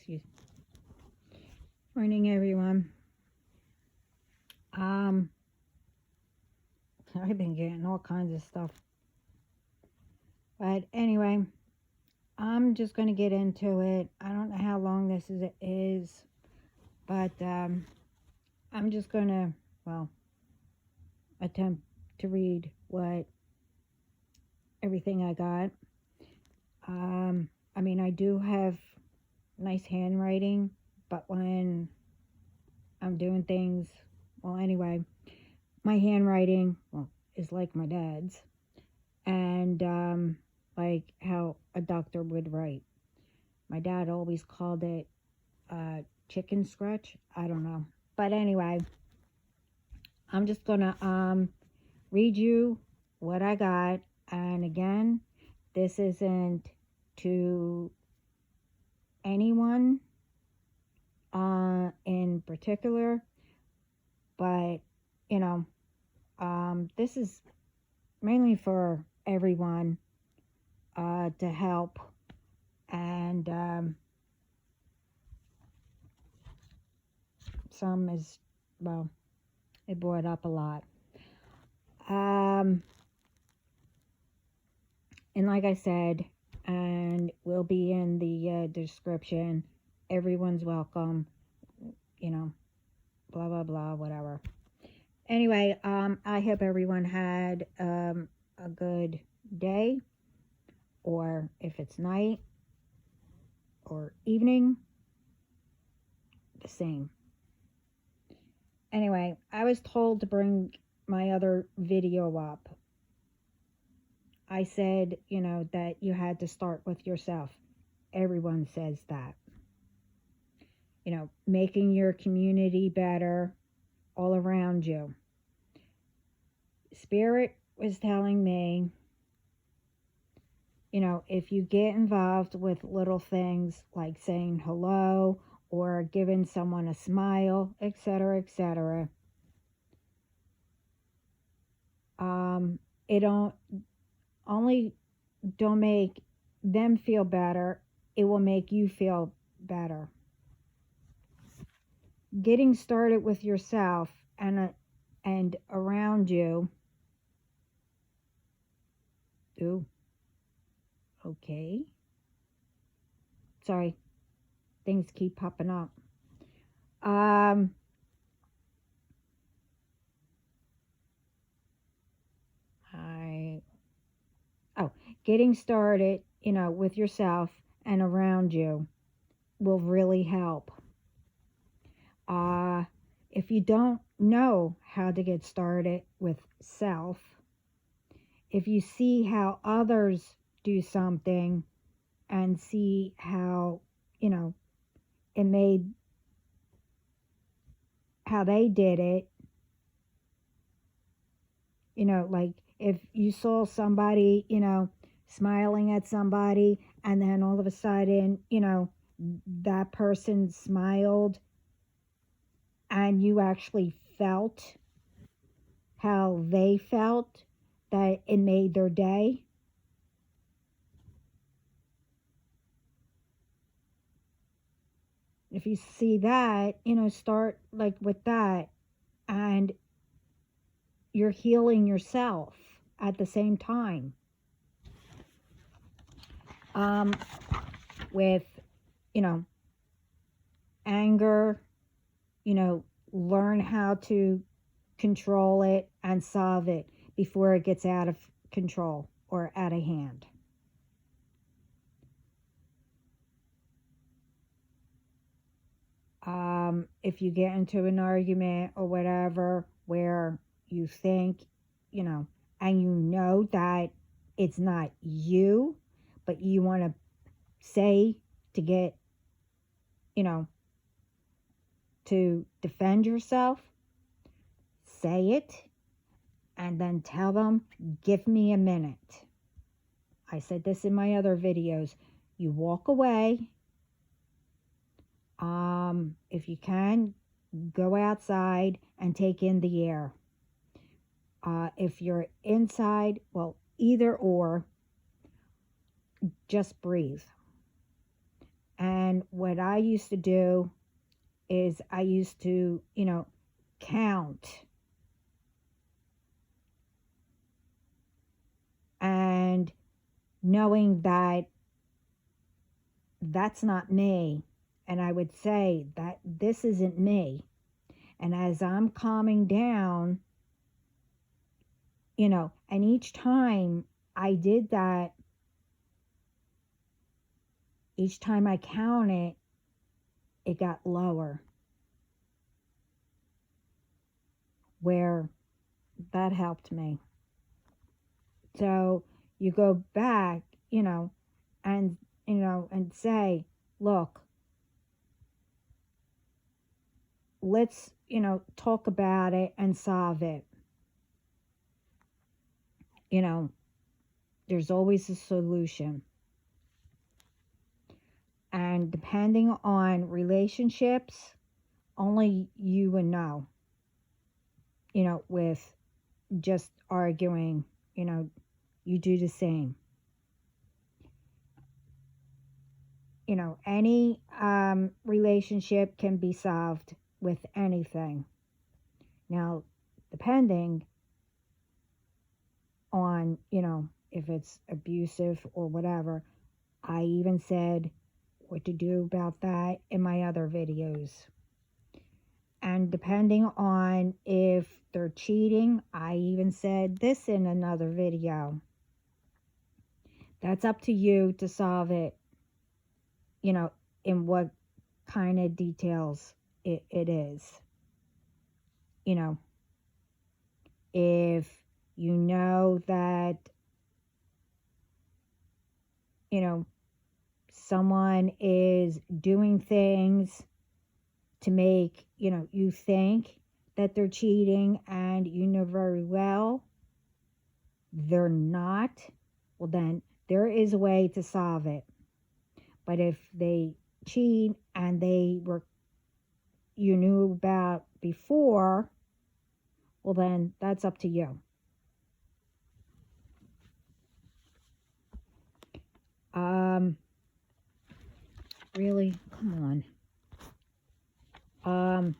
Excuse. Morning, everyone. I've been getting all kinds of stuff. But anyway, I'm just going to get into it. I don't know how long this is, but I'm just going to, well, attempt to read what everything I got. I mean, I do have nice handwriting, but when I'm doing things, well, anyway, my handwriting, well, is like my dad's, and like how a doctor would write. My dad always called it chicken scratch. I don't know, but anyway, I'm just gonna read you what I got. And again, this isn't to anyone in particular, but you know, this is mainly for everyone to help. And some is, well, it brought up a lot. And like I said, and will be in the description, everyone's welcome, you know, blah, blah, blah, whatever. Anyway, I hope everyone had a good day, or if it's night or evening, the same. Anyway, I was told to bring my other video up. I said, you know, that you had to start with yourself. Everyone says that. You know, making your community better all around you. Spirit was telling me, you know, if you get involved with little things like saying hello or giving someone a smile, etc., etc., it don't make them feel better, it will make you feel better. Getting started with yourself and around you. Ooh, okay. Sorry, things keep popping up. Getting started, you know, with yourself and around you will really help. If you don't know how to get started with self, if you see how others do something and see how, you know, it made, how they did it, you know, like if you saw somebody, you know, smiling at somebody, and then all of a sudden, you know, that person smiled and you actually felt how they felt, that it made their day. If you see that, you know, start like with that, and you're healing yourself at the same time. With, you know, anger, you know, learn how to control it and solve it before it gets out of control or out of hand. If you get into an argument or whatever where you think, you know, and you know that it's not you, but you want to say to get, you know, to defend yourself, say it, and then tell them, give me a minute. I said this in my other videos. You walk away. If you can, go outside and take in the air. If you're inside, well, either or, just breathe. And what I used to do is I used to, count. And knowing that that's not me. And I would say that this isn't me. And as I'm calming down, and each time I did that, each time I counted, it got lower. Where that helped me. So you go back, and, and say, look, let's, talk about it and solve it. There's always a solution. And depending on relationships, only you would know, with just arguing, you do the same. Any relationship can be solved with anything. Now, depending on, if it's abusive or whatever, I even said what to do about that in my other videos. And depending on if they're cheating, I even said this in another video. That's up to you to solve it, in what kind of details it is. If you know that, someone is doing things to make, you think that they're cheating, and you know very well they're not, well, then there is a way to solve it. But if they cheat and you knew about before, well, then that's up to you. Really, come on.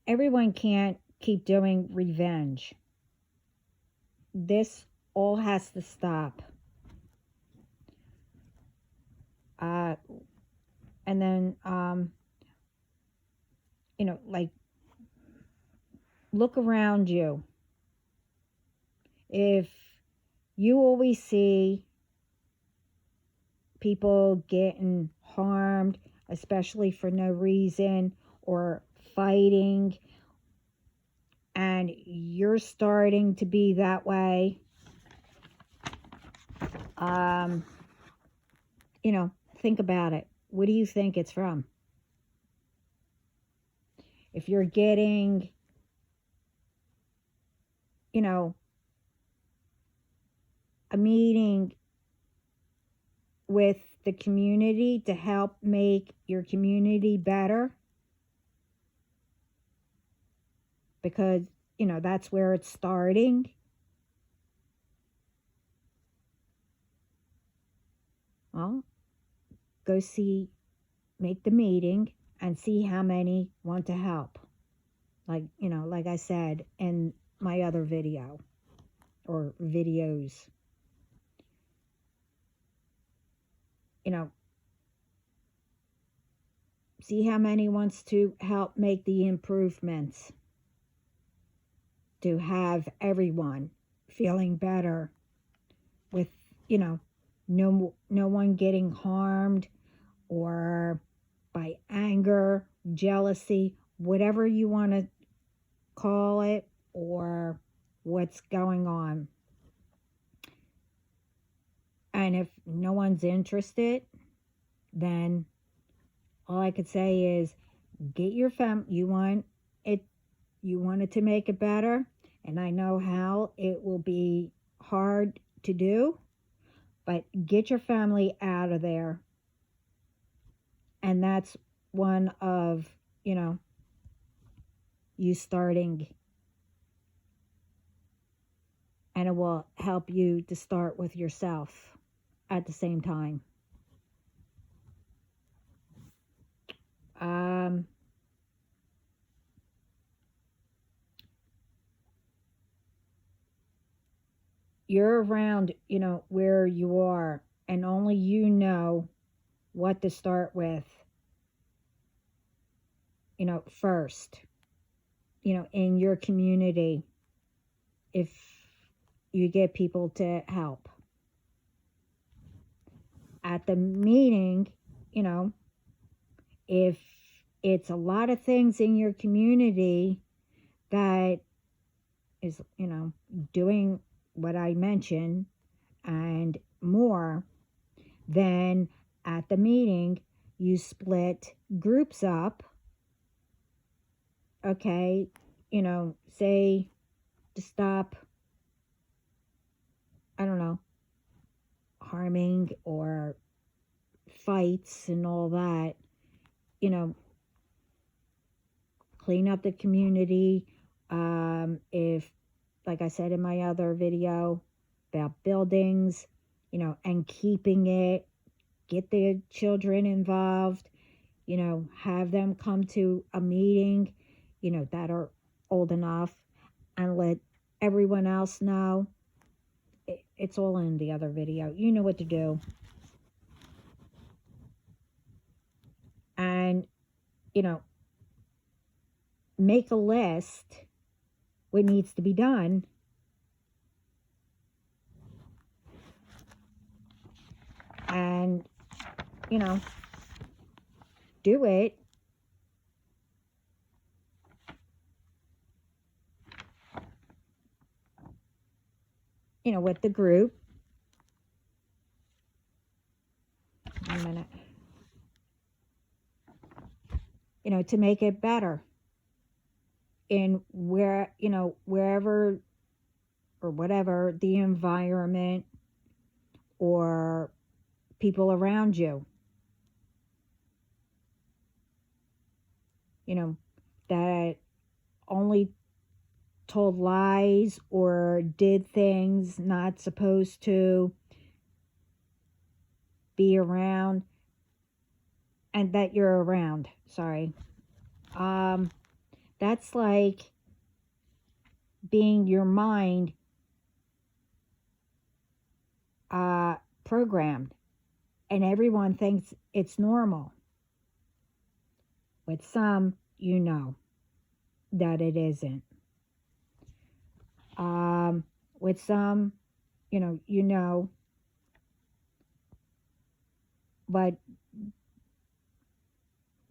Everyone can't keep doing revenge. This all has to stop. And then, like, look around you. If you always see people getting harmed, especially for no reason, or fighting, and you're starting to be that way, think about it. What do you think it's from? If you're getting, a meeting with the community to help make your community better, because, that's where it's starting. Well, go make the meeting and see how many want to help. Like, like I said in my other video or videos. See how many wants to help make the improvements to have everyone feeling better with, no one getting harmed or by anger, jealousy, whatever you want to call it, or what's going on. And if no one's interested, then all I could say is get your you want it to make it better, and I know how it will be hard to do, but get your family out of there. And that's one of, you starting, and it will help you to start with yourself at the same time. Um, you're around, where you are, and only you know what to start with, first, in your community, if you get people to help. At the meeting, you know, if it's a lot of things in your community that is, doing what I mentioned and more, then at the meeting, you split groups up, okay, say to stop, I don't know, harming or fights and all that, you know, clean up the community. If, like I said in my other video about buildings, and keeping it, get the children involved, have them come to a meeting, that are old enough, and let everyone else know. It's all in the other video. You know what to do. And, make a list what needs to be done. And, do it. With the group. One minute. To make it better. In wherever or whatever the environment or people around you, that only told lies or did things not supposed to be around, and that you're around, sorry. That's like being your mind programmed, and everyone thinks it's normal. With some, that it isn't. With some, but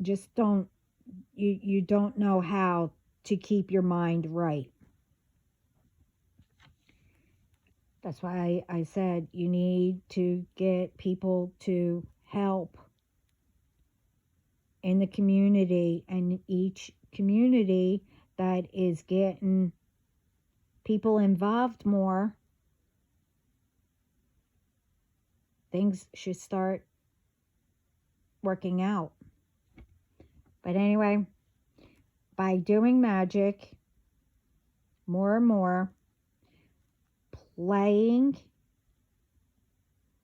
just don't, you don't know how to keep your mind right. That's why I said you need to get people to help in the community, and each community that is getting people involved more, things should start working out. But anyway, by doing magic more and more, playing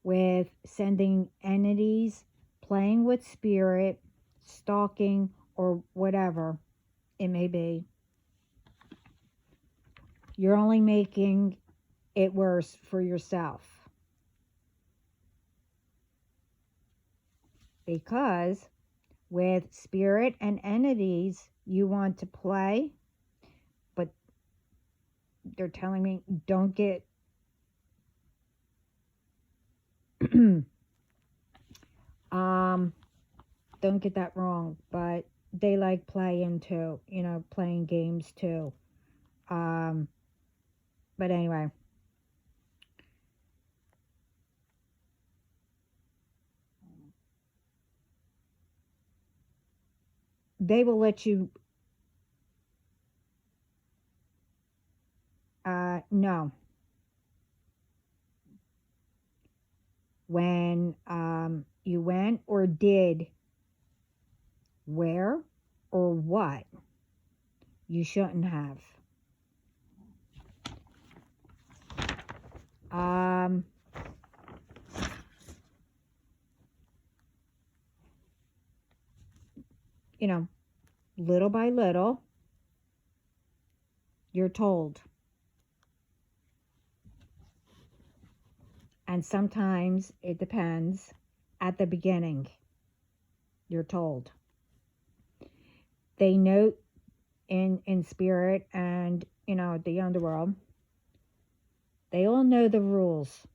with sending entities, playing with spirit, stalking, or whatever it may be, you're only making it worse for yourself. Because with spirit and entities, you want to play, but they're telling me don't get don't get that wrong, but they like playing too, playing games too. But anyway, they will let you know when you went or did where or what you shouldn't have. you know, little by little, you're told. And sometimes it depends. At the beginning, you're told. They know in spirit and, the underworld, they all know the rules.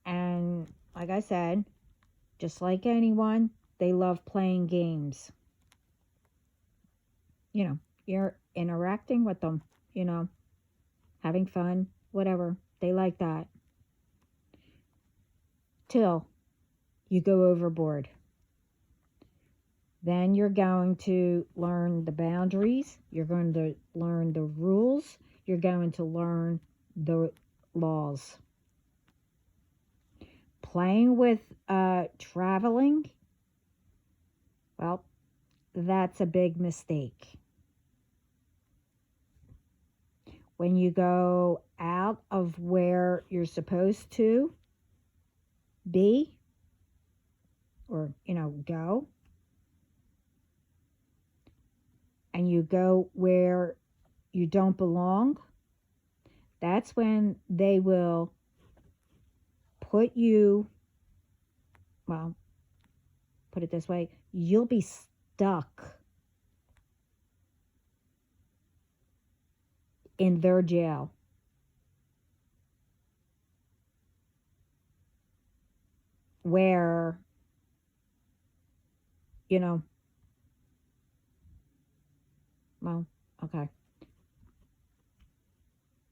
And like I said, just like anyone, they love playing games. You're interacting with them, having fun, whatever. They like that. Till you go overboard. Then you're going to learn the boundaries. You're going to learn the rules. You're going to learn the laws. Playing with traveling, well, that's a big mistake. When you go out of where you're supposed to be, or, go, and you go where you don't belong, that's when they will put you, well, put it this way, you'll be stuck in their jail. Where, well, okay.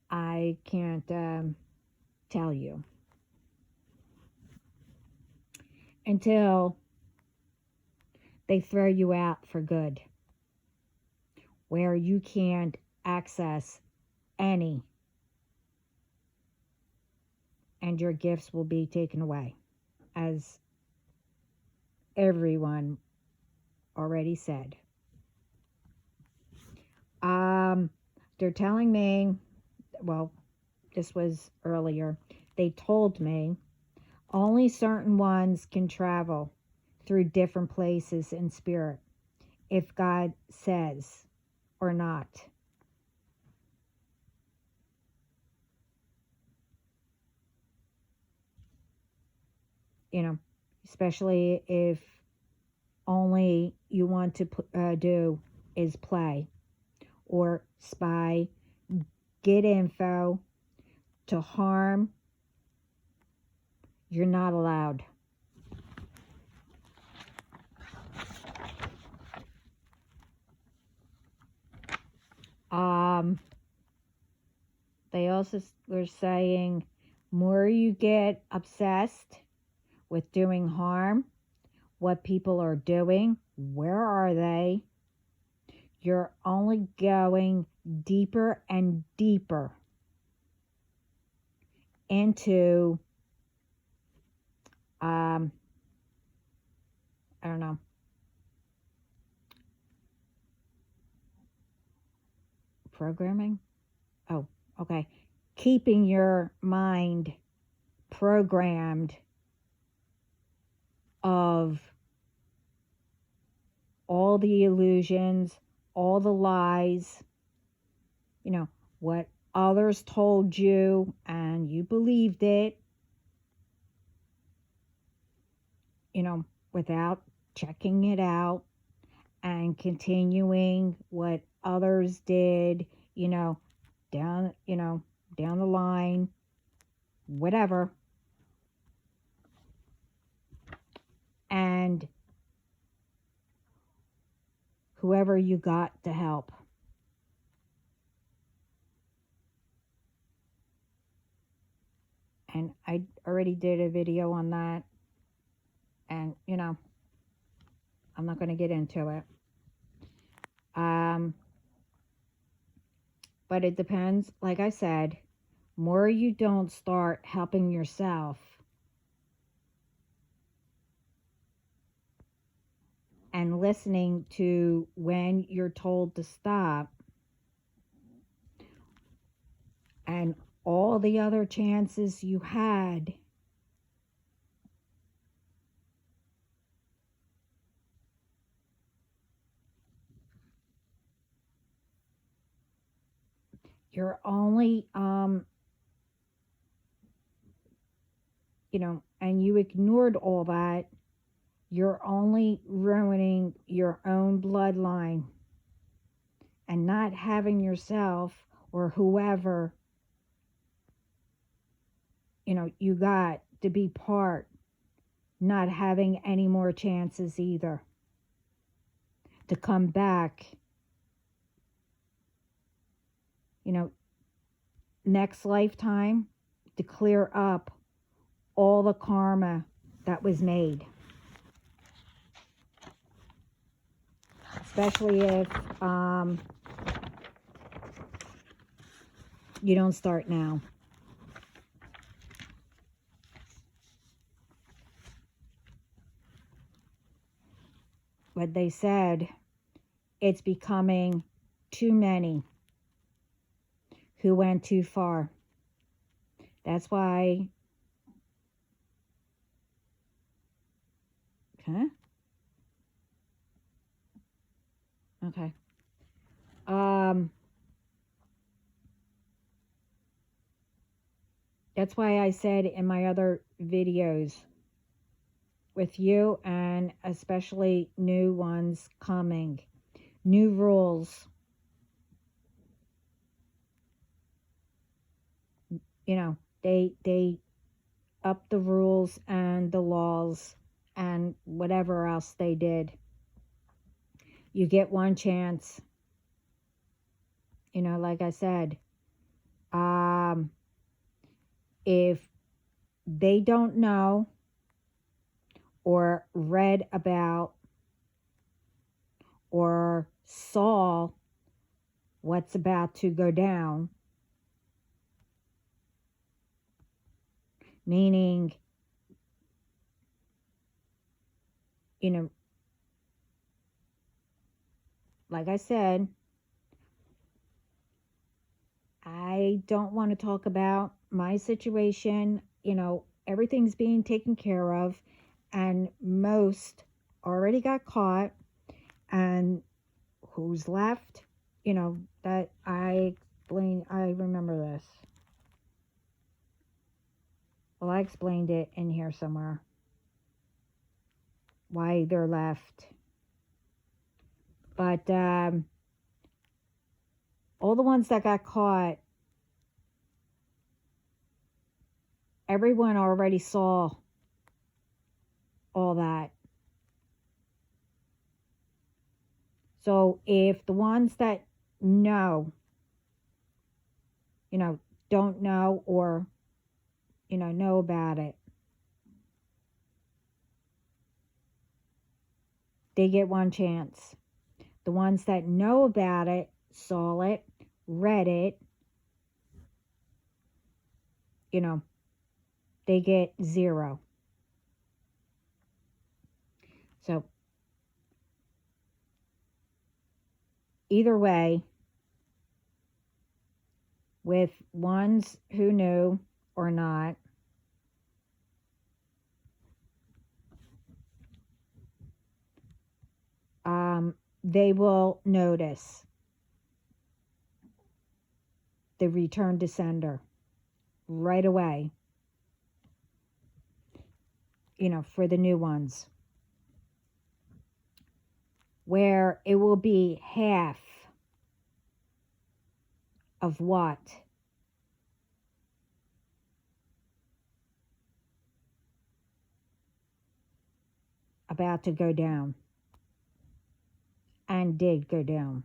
I can't tell you until they throw you out for good, where you can't access any, and your gifts will be taken away, as everyone already said. They're telling me, well, this was earlier, they told me only certain ones can travel through different places in spirit, if God says or not. Especially if only you want to do is play or spy, get info to harm, you're not allowed. They also were saying, more you get obsessed with doing harm, what people are doing, where are they, you're only going deeper and deeper into, I don't know, programming? Oh, okay. Keeping your mind programmed of all the illusions, all the lies, what others told you and you believed it, without checking it out and continuing what others did, down the line, whatever. And whoever you got to help. And I already did a video on that. And, I'm not going to get into it. But it depends. Like I said, more you don't start helping yourself and listening to when you're told to stop, and all the other chances you had You're only, and you ignored all that. You're only ruining your own bloodline and not having yourself or whoever, you got to be part, not having any more chances either to come back, next lifetime, to clear up all the karma that was made. Especially if you don't start now. But they said it's becoming too many who went too far. That's why. Okay. That's why I said in my other videos, with you and especially new ones coming, new rules, they up the rules and the laws and whatever else they did. You get one chance, like I said, if they don't know or read about or saw what's about to go down, meaning, like I said, I don't want to talk about my situation. Everything's being taken care of, and most already got caught. And who's left? That I remember this. Well, I explained it in here somewhere. Why they're left. But all the ones that got caught, everyone already saw all that. So if the ones that know, don't know or, know about it, they get one chance. The ones that know about it, saw it, read it, they get 0. So either way, with ones who knew or not, they will notice the return to sender right away, for the new ones, where it will be half of what about to go down and did go down.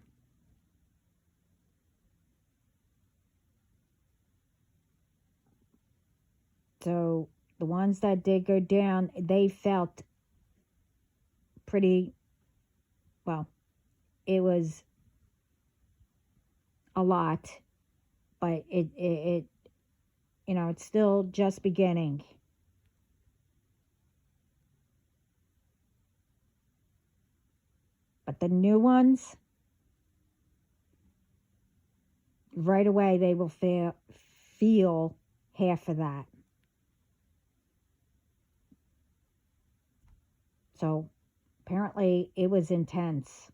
So the ones that did go down, they felt pretty, well, it was a lot, but it it's still just beginning. But the new ones, right away they will feel half of that. So apparently it was intense.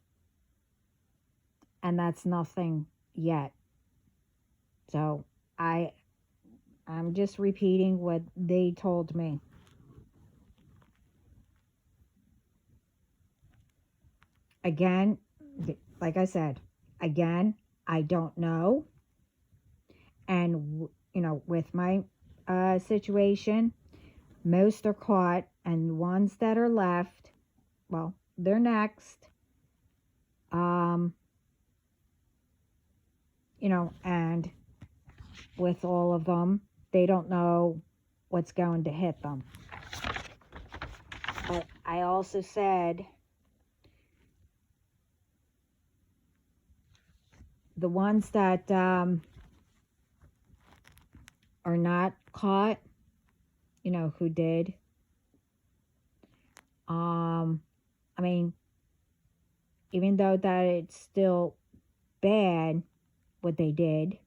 And that's nothing yet. So I I'm just repeating what they told me. Again, like I said, again, I don't know. And, with my situation, most are caught, and the ones that are left, well, they're next. Um, and with all of them, they don't know what's going to hit them. But I also said the ones that are not caught, who did. I mean, even though that it's still bad what they did,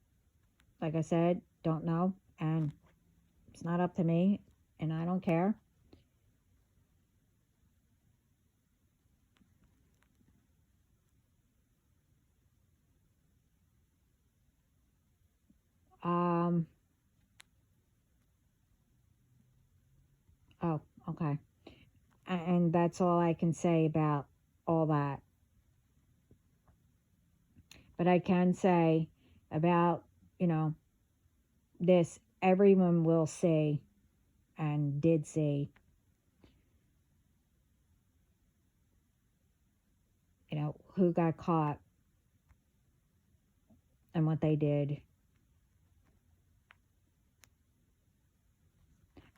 like I said, don't know, and it's not up to me, and I don't care. Um, oh, okay. And that's all I can say about all that. But I can say about, this, everyone will see and did see, who got caught and what they did.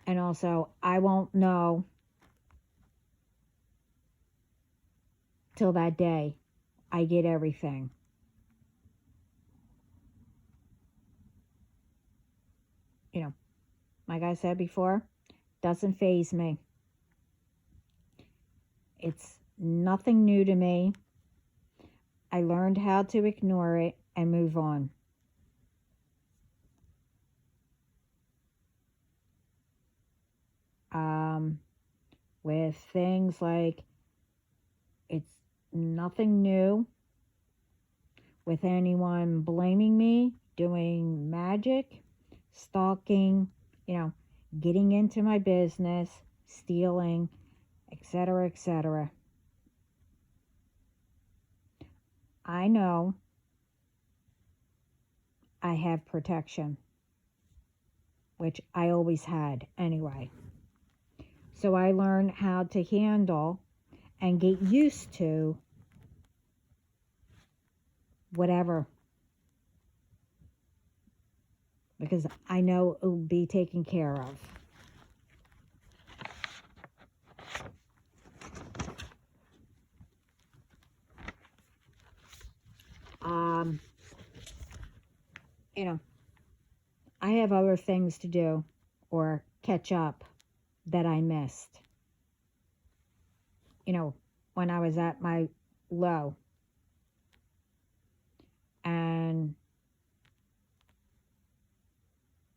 And also, I won't know till that day I get everything. Like I said before, doesn't faze me. It's nothing new to me. I learned how to ignore it and move on. With things like, it's nothing new with anyone blaming me, doing magic, stalking, getting into my business, stealing, etc., etc. I know I have protection, which I always had anyway. So I learned how to handle and get used to whatever, because I know it will be taken care of. Um, I have other things to do or catch up that I missed. When I was at my low. And,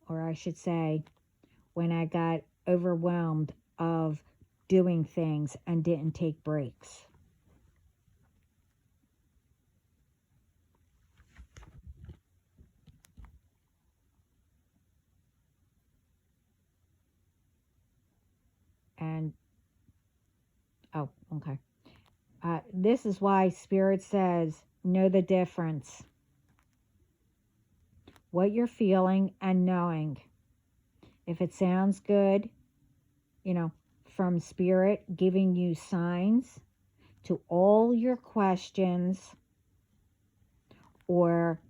or I should say, when I got overwhelmed of doing things and didn't take breaks. And, oh, okay. This is why Spirit says, know the difference. What you're feeling and knowing. If it sounds good, from Spirit giving you signs to all your questions, or,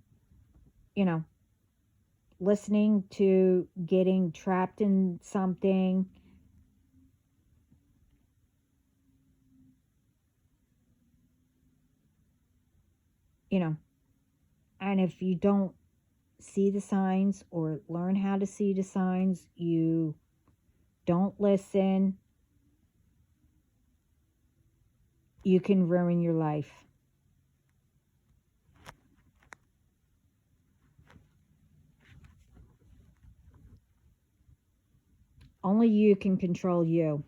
listening to getting trapped in something, and if you don't see the signs or learn how to see the signs, you don't listen, you can ruin your life. Only you can control you.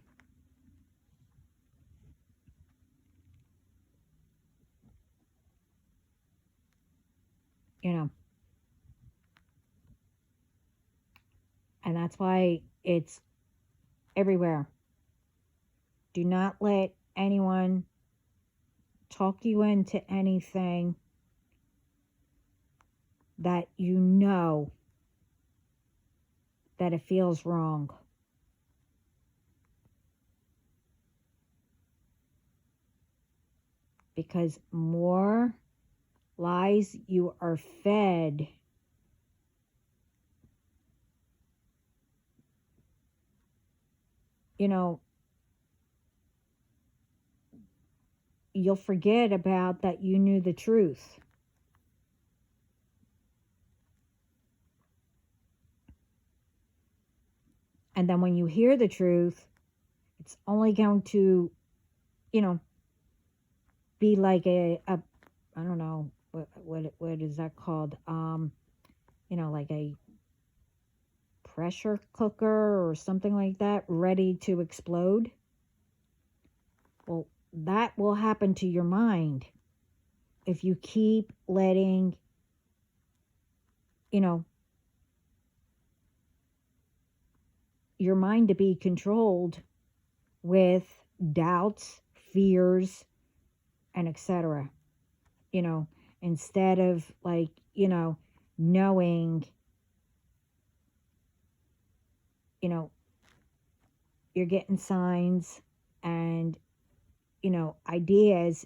And that's why it's everywhere. Do not let anyone talk you into anything that you know that it feels wrong. Because more lies you are fed, you know, you'll forget about that you knew the truth. And then when you hear the truth, it's only going to, you know, be like a I don't know, what is that called? You know, like a pressure cooker or something like that, ready to explode. Well, that will happen to your mind if you keep letting, you know, your mind to be controlled with doubts, fears, and etc. You know, instead of like, you know, knowing, you know, you're getting signs and, you know, ideas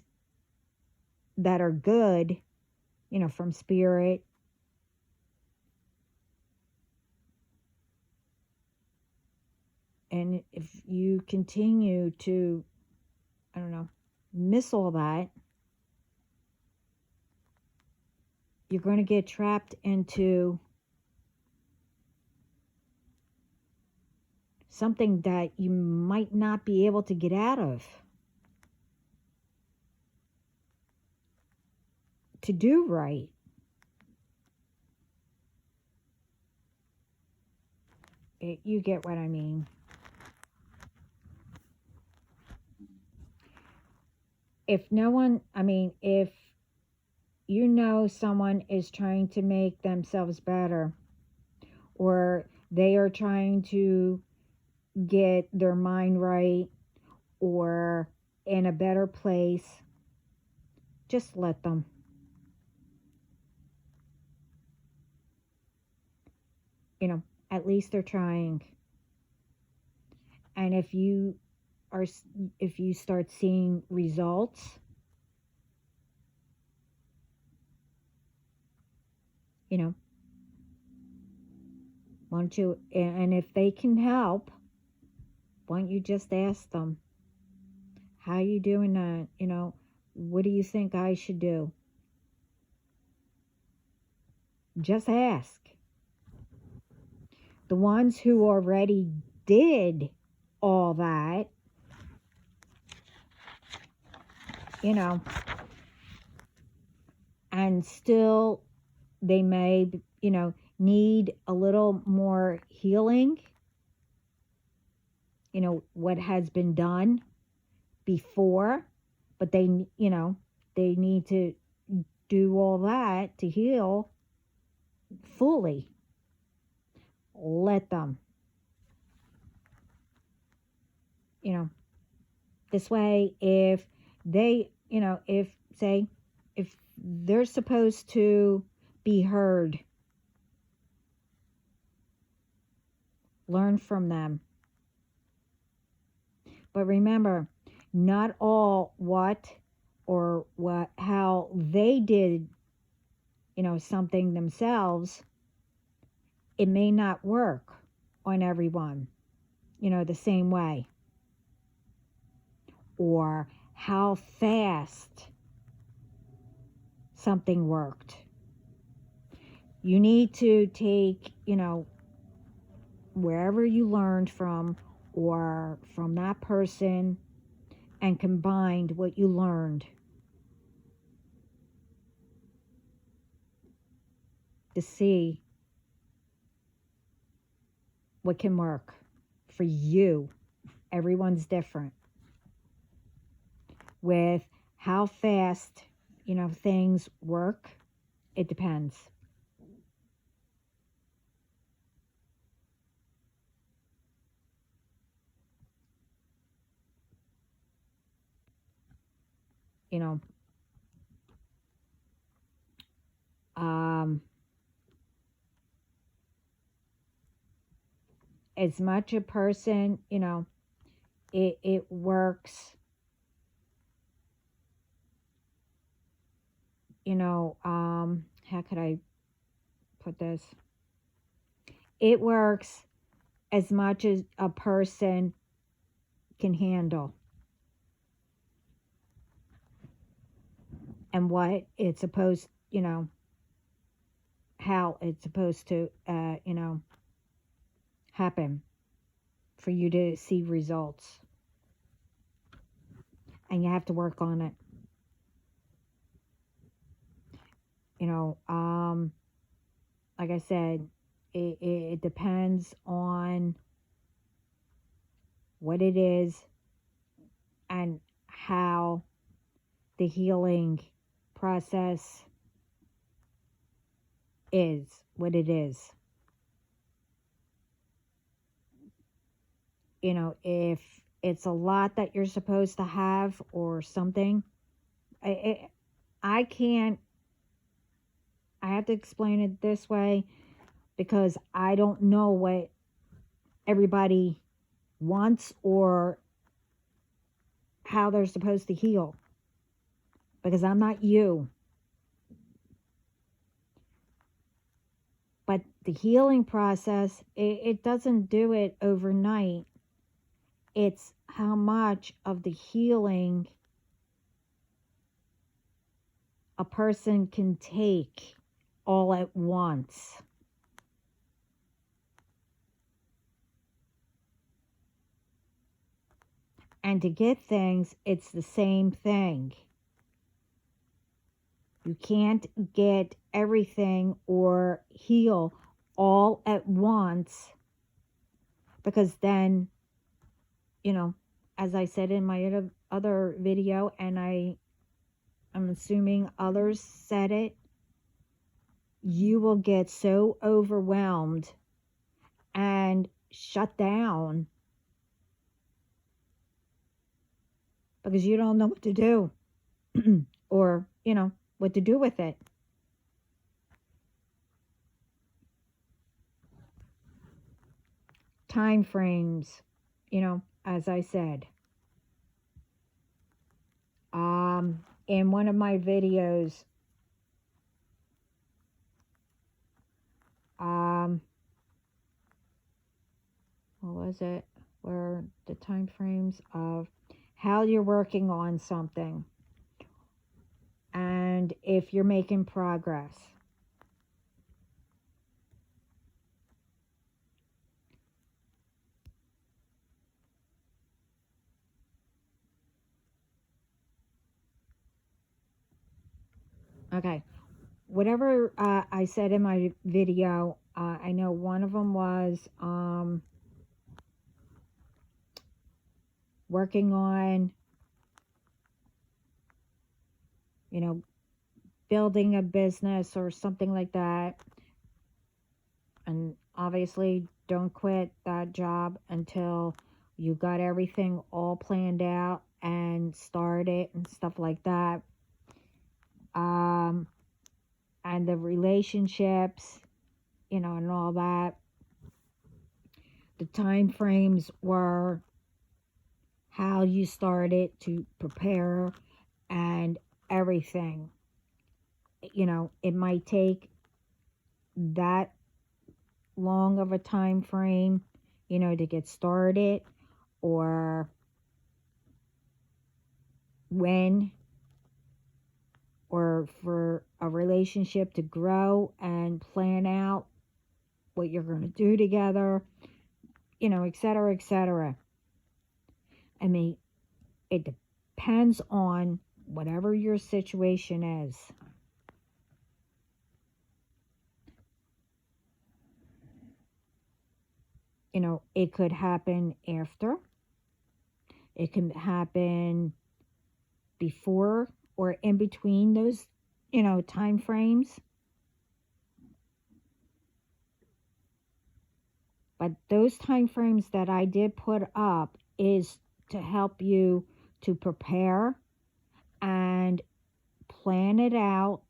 that are good, you know, from spirit. And if you continue to, I don't know, miss all that, you're going to get trapped into something that you might not be able to get out of. To do right. You get what I mean. If no one, I mean, if you know someone is trying to make themselves better, or they are trying to get their mind right or in a better place, just let them. You know, at least they're trying. And if you start seeing results, you know, why don't you, and if they can help, why don't you just ask them, how you doing that? You know, what do you think I should do? Just ask. The ones who already did all that, you know, and still they may, you know, need a little more healing, you know, what has been done before, but they, you know, they need to do all that to heal fully. Let them. You know, this way, if they, you know, if, say, if they're supposed to be heard, learn from them. But remember, not all how they did, you know, something themselves, it may not work on everyone, you know, the same way. Or how fast something worked. You need to take, you know, wherever you learned from or from that person and combined what you learned to see what can work for you. Everyone's different with how fast, you know, things work. It depends. you know, um, as much a person, it works, how could I put this? It works as much as a person can handle and what it's supposed, how it's supposed to, happen for you to see results. And you have to work on it. Like I said, it depends on what it is and how the healing process is, what it is. If it's a lot that you're supposed to have or something, I can't, I have to explain it this way because I don't know what everybody wants or how they're supposed to heal because I'm not you. But the healing process, it doesn't do it overnight. It's how much of the healing a person can take all at once. And to get things, it's the same thing. You can't get everything or heal all at once because then, as I said in my other video, and I'm assuming others said it, you will get so overwhelmed and shut down because you don't know what to do or, what to do with it. Time frames, as I said. In one of my videos, what was it? Where the time frames of how you're working on something and if you're making progress. Okay. Whatever I said in my video, I know one of them was working on, building a business or something like that. And obviously, don't quit that job until you got everything all planned out and started and stuff like that. And the relationships, and all that. The time frames were how you started to prepare and everything. It might take that long of a time frame, to get started, or when, or for a relationship to grow and plan out what you're going to do together, et cetera, et cetera. I mean, it depends on whatever your situation is. It could happen after. It can happen before or in between those, time frames. But those time frames that I did put up is to help you to prepare and plan it out,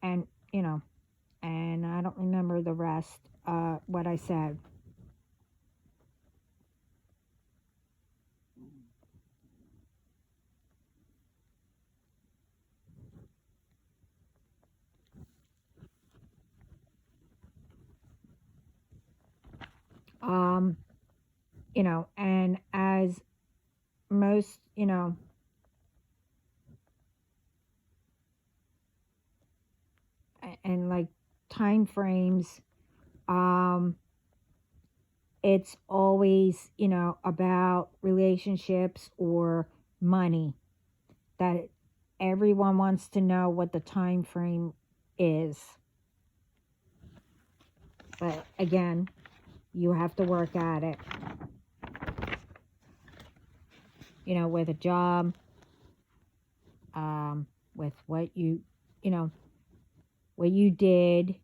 and and I don't remember the rest, what I said. Um, and as most, and like time frames, um, it's always, about relationships or money, that everyone wants to know what the time frame is. But again, you have to work at it. With a job, with you know, what you did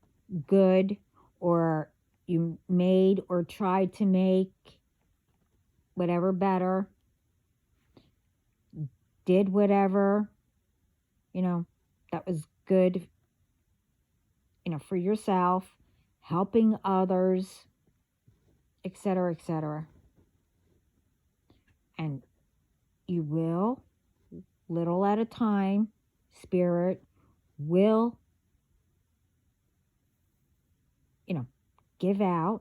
good, or you made or tried to make whatever better, did whatever, that was good, for yourself, helping others, etc., etc. And you will, little at a time, spirit will, give out,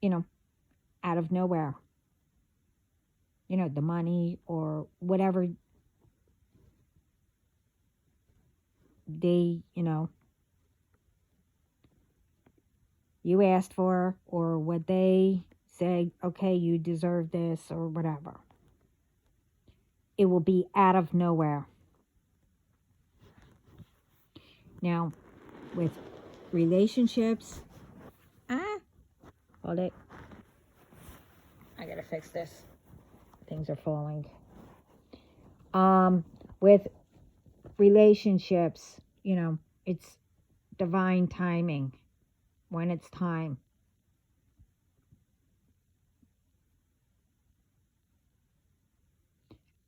you know, out of nowhere, the money or whatever they, you asked for, or what they say, okay, you deserve this or whatever. It will be out of nowhere. Now, with relationships, hold it. I gotta fix this. Things are falling. With relationships, it's divine timing when it's time.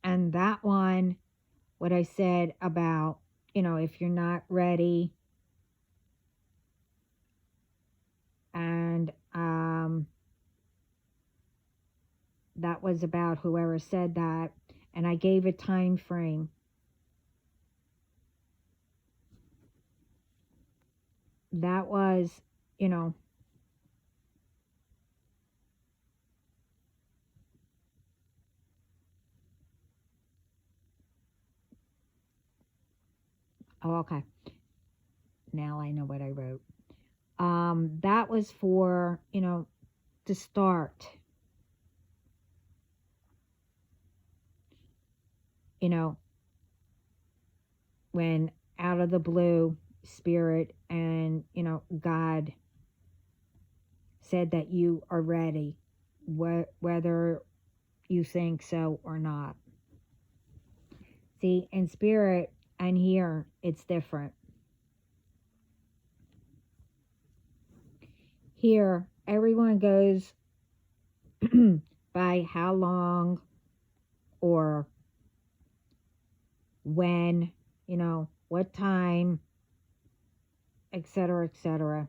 And that one, what I said about, if you're not ready, and that was about whoever said that, and I gave a time frame. That was, oh, okay. Now I know what I wrote. That was for, to start. When out of the blue, spirit and, God said that you are ready, whether you think so or not. See, in spirit and here, it's different. Here, everyone goes by how long or when, what time, etc., etc.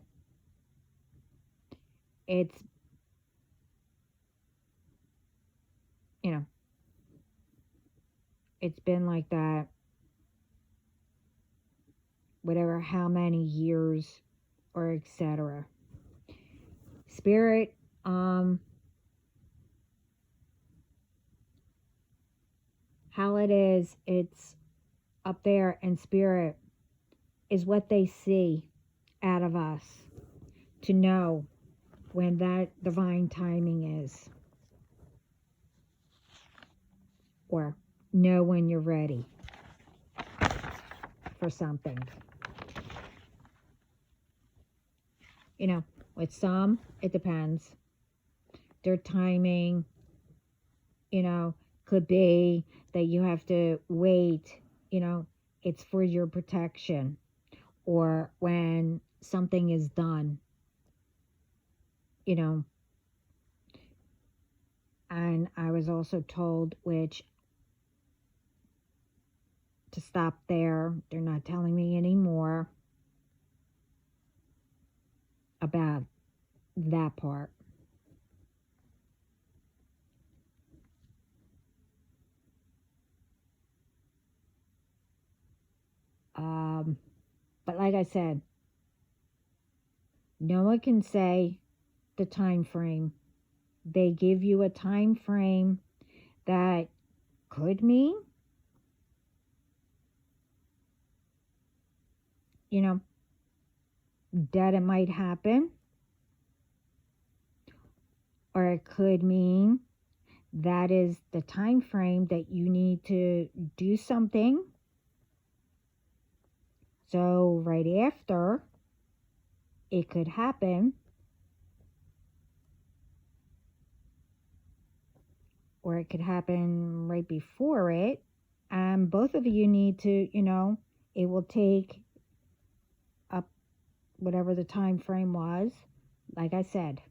It's, it's been like that, whatever, how many years, or etc. Spirit, how it is, it's up there, and spirit is what they see out of us to know when that divine timing is, or know when you're ready for something. With some, it depends. Their timing, could be that you have to wait, it's for your protection, or when something is done, you know. And I was also told, which, to stop there. They're not telling me anymore about that part. But like I said, no one can say the time frame. They give you a time frame that could mean, you know, that it might happen, or it could mean that is the time frame that you need to do something. So right after it could happen, or it could happen right before it. And both of you need to, it will take up whatever the time frame was, like I said,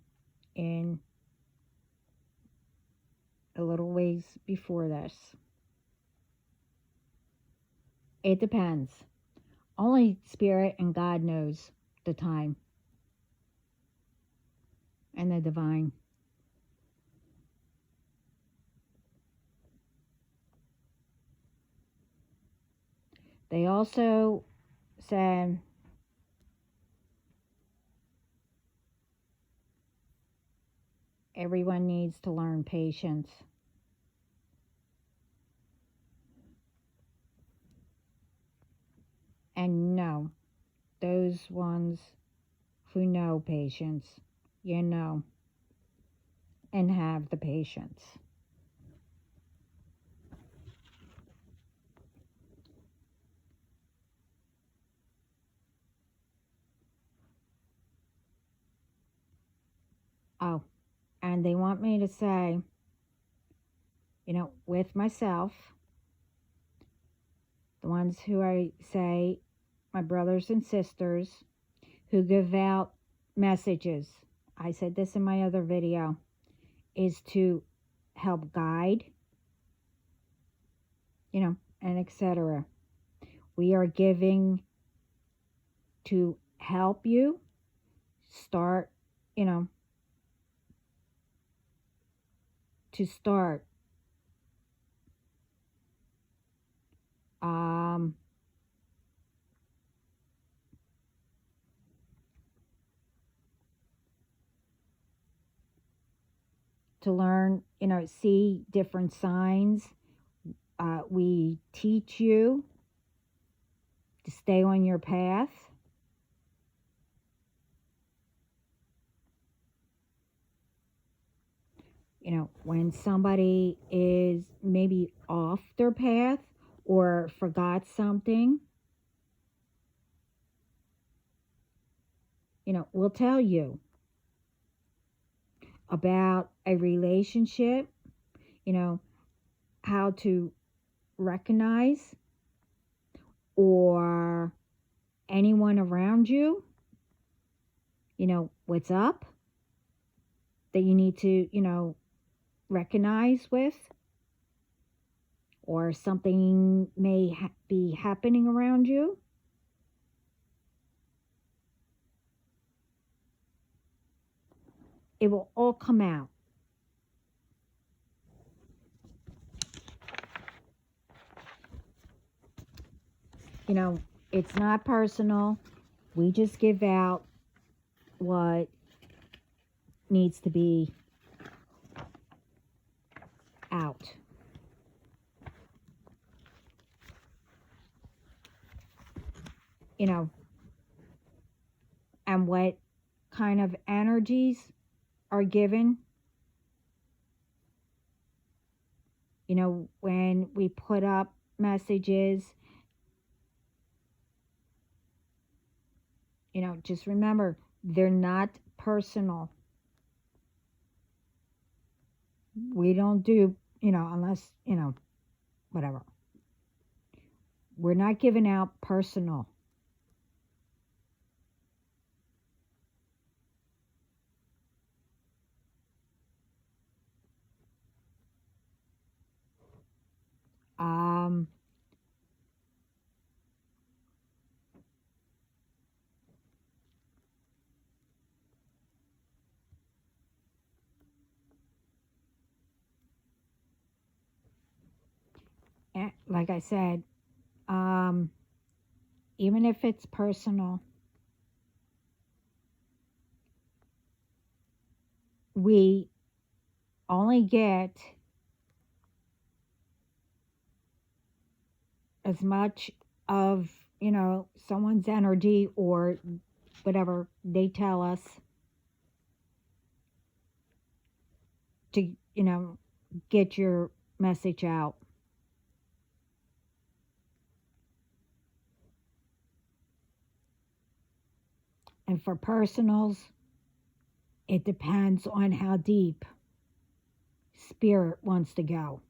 in a little ways before this. It depends. Only Spirit and God knows the time, and the divine. They also said everyone needs to learn patience. And no, those ones who know patience, and have the patience. Oh, and they want me to say, with myself, the ones who I say, my brothers and sisters, who give out messages, I said this in my other video, is to help guide, and etc. We are giving to help you start, to start to learn, see different signs. We teach you to stay on your path. When somebody is maybe off their path or forgot something, we'll tell you about a relationship, how to recognize, or anyone around you, what's up that you need to, recognize with, or something may be happening around you. It will all come out. It's not personal. We just give out what needs to be out. And what kind of energies are given. When we put up messages, just remember, they're not personal. We don't do, unless, whatever. We're not giving out personal. like I said, even if it's personal, we only get as much of, someone's energy or whatever they tell us to, get your message out. And for personals, it depends on how deep spirit wants to go.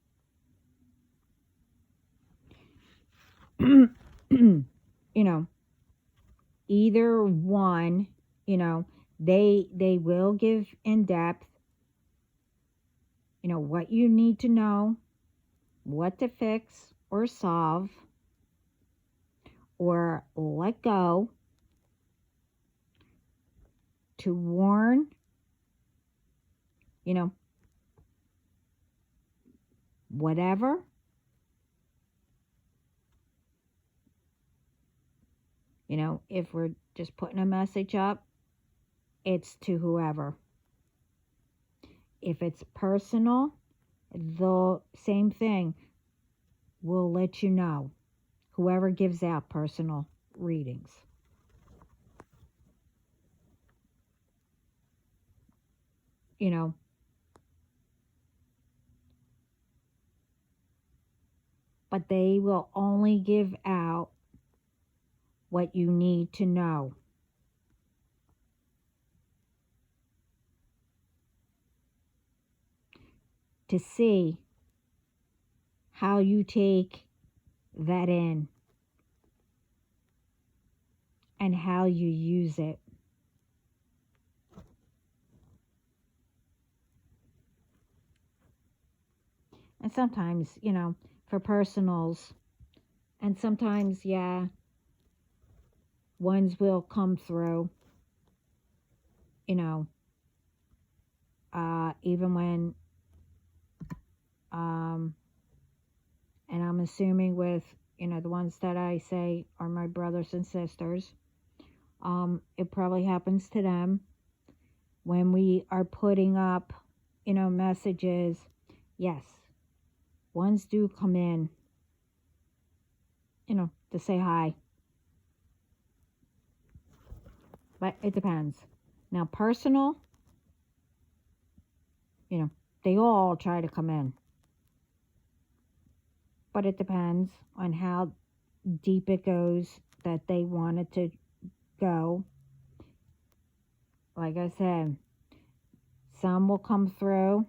you know, either one, they will give in depth, what you need to know, what to fix or solve or let go, to warn, whatever. If we're just putting a message up, it's to whoever. If it's personal, the same thing. We'll let you know. Whoever gives out personal readings. But they will only give out what you need to know. To see how you take that in and how you use it. And sometimes, for personals, and sometimes, yeah, ones will come through, even when, and I'm assuming with, the ones that I say are my brothers and sisters, it probably happens to them when we are putting up, messages. Yes, ones do come in, to say hi. But it depends. Now, personal, they all try to come in. But it depends on how deep it goes that they want it to go. Like I said, some will come through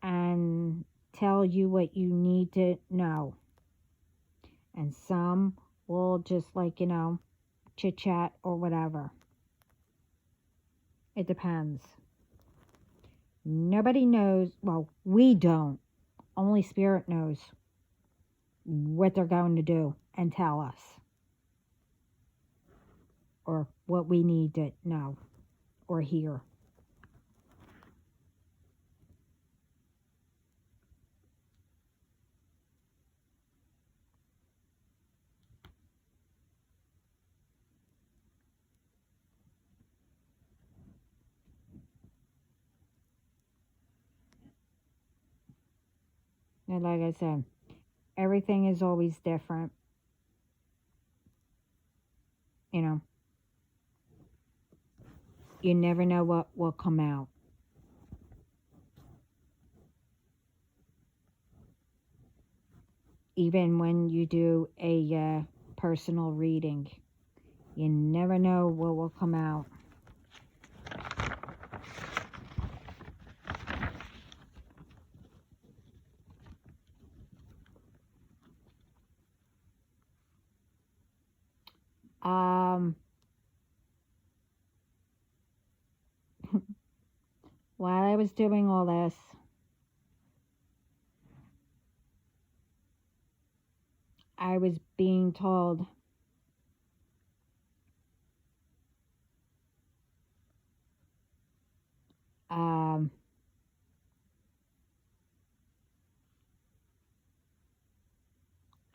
and tell you what you need to know. And some will just chit chat or whatever. It depends. Nobody knows, well, we don't. Only Spirit knows what they're going to do and tell us. Or what we need to know or hear. And like I said, everything is always different. You never know what will come out. Even when you do a personal reading, you never know what will come out. While I was doing all this, I was being told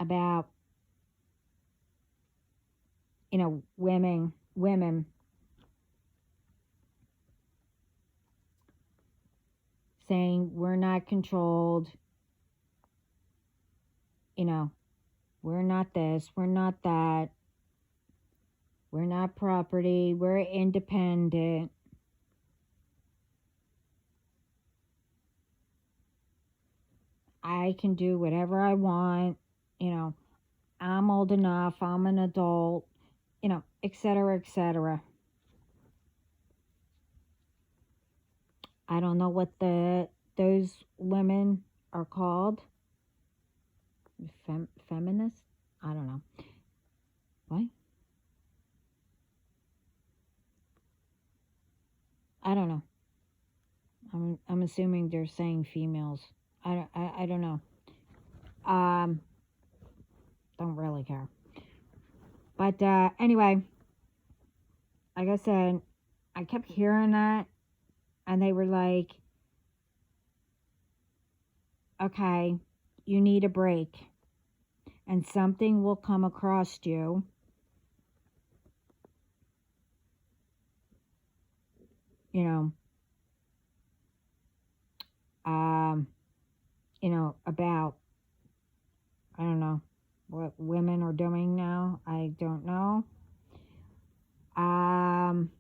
about, women saying we're not controlled, we're not this, we're not that, we're not property, we're independent. I can do whatever I want, I'm old enough, I'm an adult, etc., etc. I don't know what those women are called. Feminist? I don't know. What? I don't know. I'm assuming they're saying females. I don't know. Don't really care. But anyway, like I said, I kept hearing that, and they were like, okay, you need a break, and something will come across you. Um, about, I don't know what women are doing now. I don't know. And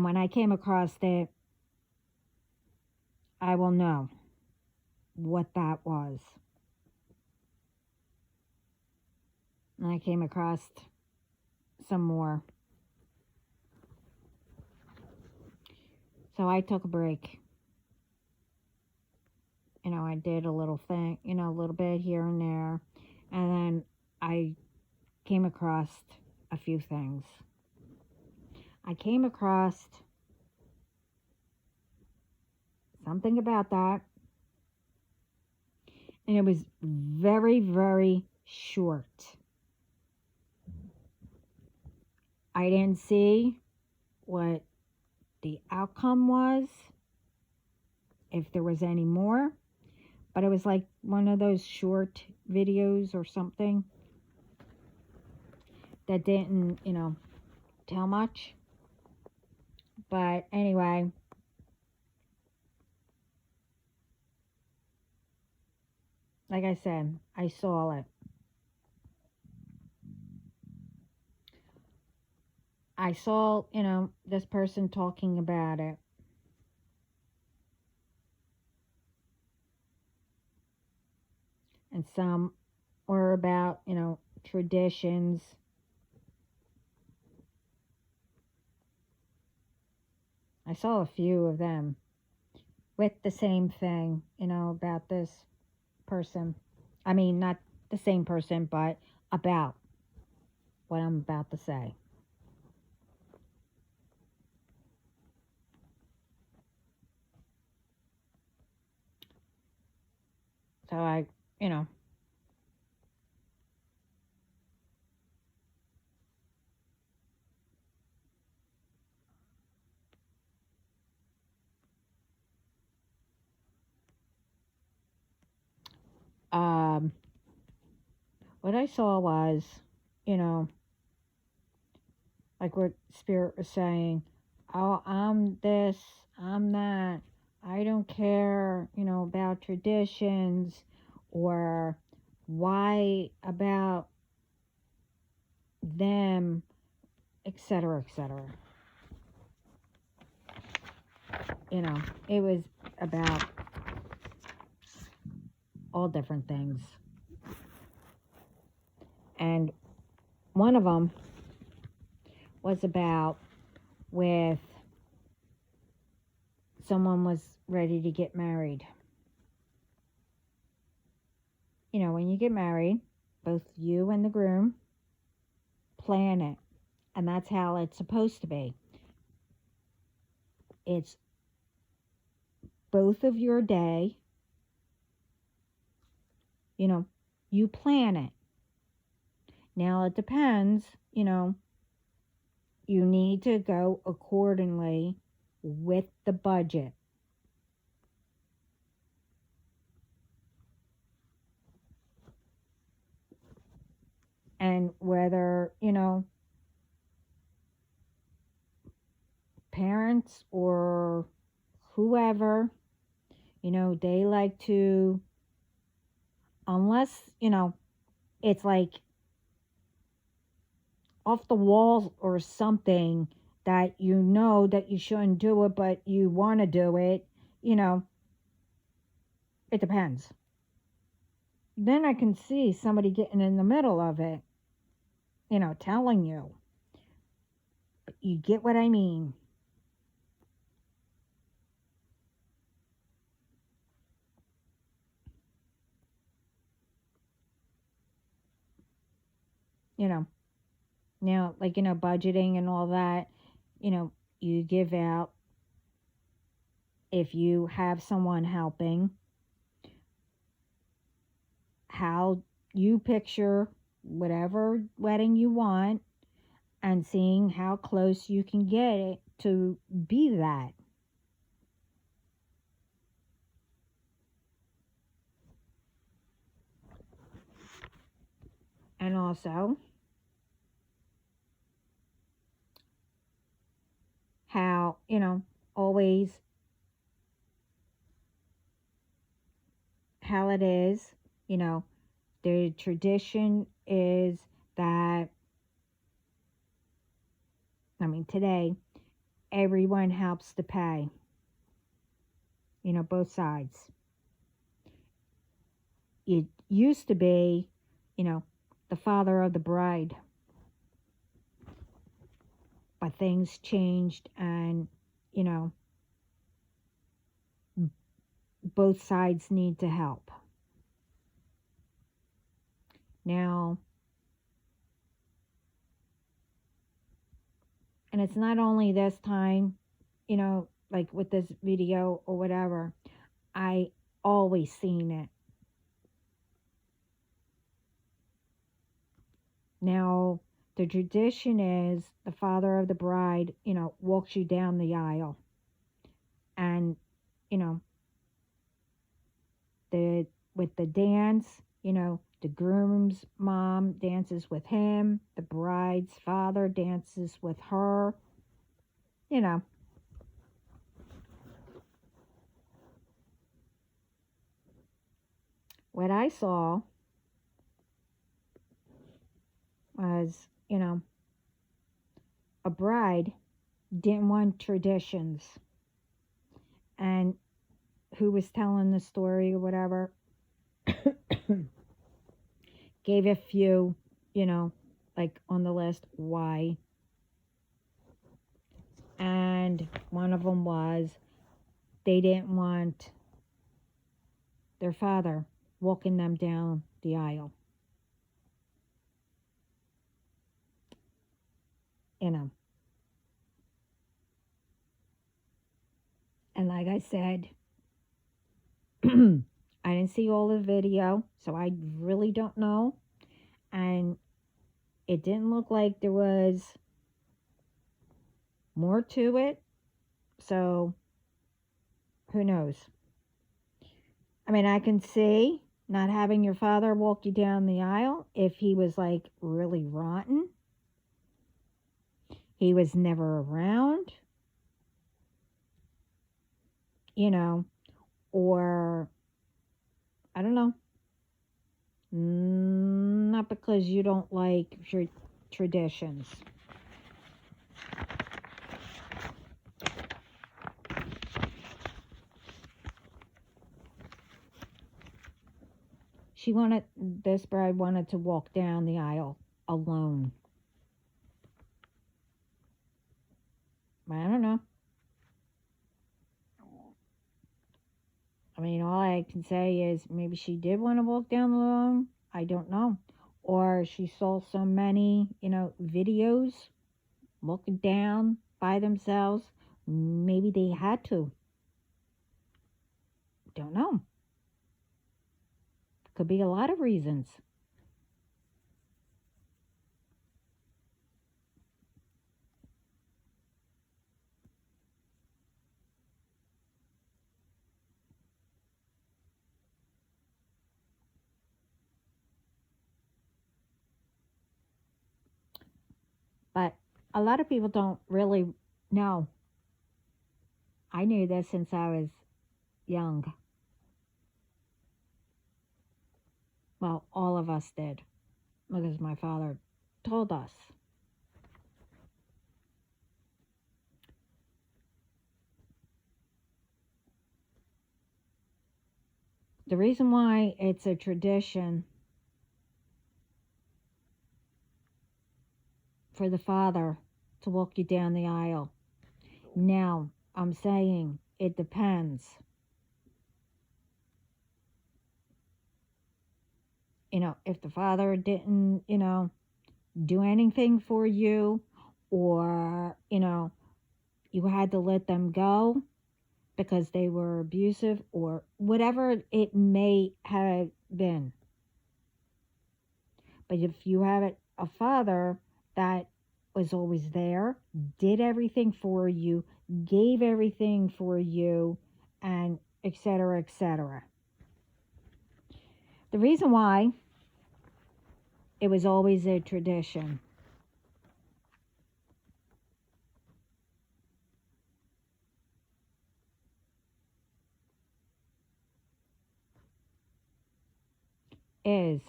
when I came across it, I will know what that was. And I came across some more. So I took a break. I did a little thing, a little bit here and there. And then I came across a few things. I came across something about that. And it was very, very short. I didn't see what the outcome was, if there was any more. But it was like one of those short videos or something that didn't, tell much. But anyway, like I said, I saw it. I saw, this person talking about it. And some were about, traditions. I saw a few of them with the same thing, about this person. I mean, not the same person, but about what I'm about to say. So I, what I saw was, like what Spirit was saying, oh, I'm this, I'm that, I don't care, about traditions, or why about them, etc., etc. It was about all different things. And one of them was about with someone was ready to get married. When you get married, both you and the groom plan it. And that's how it's supposed to be. It's both of your day. You plan it. Now it depends, you need to go accordingly with the budget. And whether, parents or whoever, they like to, unless, it's like off the wall or something that that you shouldn't do it, but you want to do it, it depends. Then I can see somebody getting in the middle of it, telling you. But you get what I mean. You know, now, like, budgeting and all that, you give out if you have someone helping, how you picture whatever wedding you want and seeing how close you can get it to be that. And also how, always how it is, the tradition is that, today, everyone helps to pay, both sides. It used to be, the father of the bride. But things changed and, both sides need to help. Now, and it's not only this time, like with this video or whatever, I always seen it. Now, the tradition is the father of the bride, walks you down the aisle. And, with the dance, the groom's mom dances with him, the bride's father dances with her, What I saw was, a bride didn't want traditions. And who was telling the story or whatever gave a few, like on the list why. And one of them was they didn't want their father walking them down the aisle. And like I said, I didn't see all the video, so I really don't know. And it didn't look like there was more to it. So, who knows? I can see not having your father walk you down the aisle if he was like really rotten. He was never around, or I don't know. Not because you don't like your traditions. This bride wanted to walk down the aisle alone. I don't know. All I can say is maybe she did want to walk down alone. I don't know. Or she saw so many, videos walking down by themselves. Maybe they had to. Don't know. Could be a lot of reasons. A lot of people don't really know. I knew this since I was young. Well, all of us did because my father told us. The reason why it's a tradition for the father to walk you down the aisle. Now, I'm saying it depends. If the father didn't, do anything for you, or, you had to let them go because they were abusive, or whatever it may have been. But if you have a father that was always there, did everything for you, gave everything for you, and etc., etc. The reason why it was always a tradition is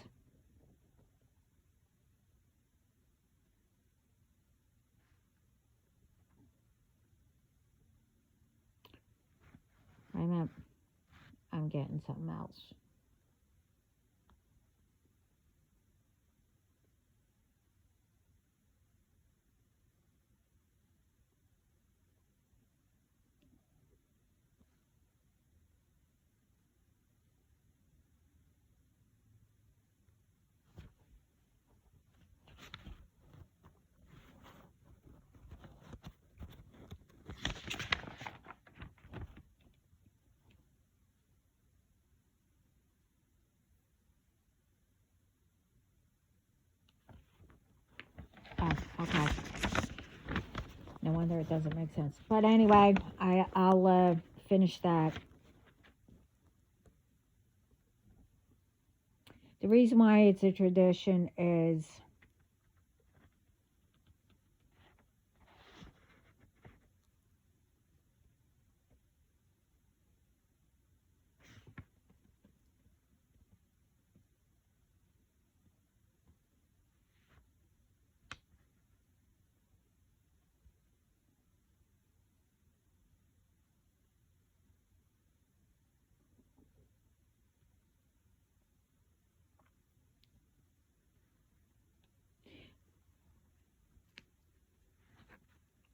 I'm getting something else. Oh, okay. No wonder it doesn't make sense. But anyway, I'll finish that. The reason why it's a tradition is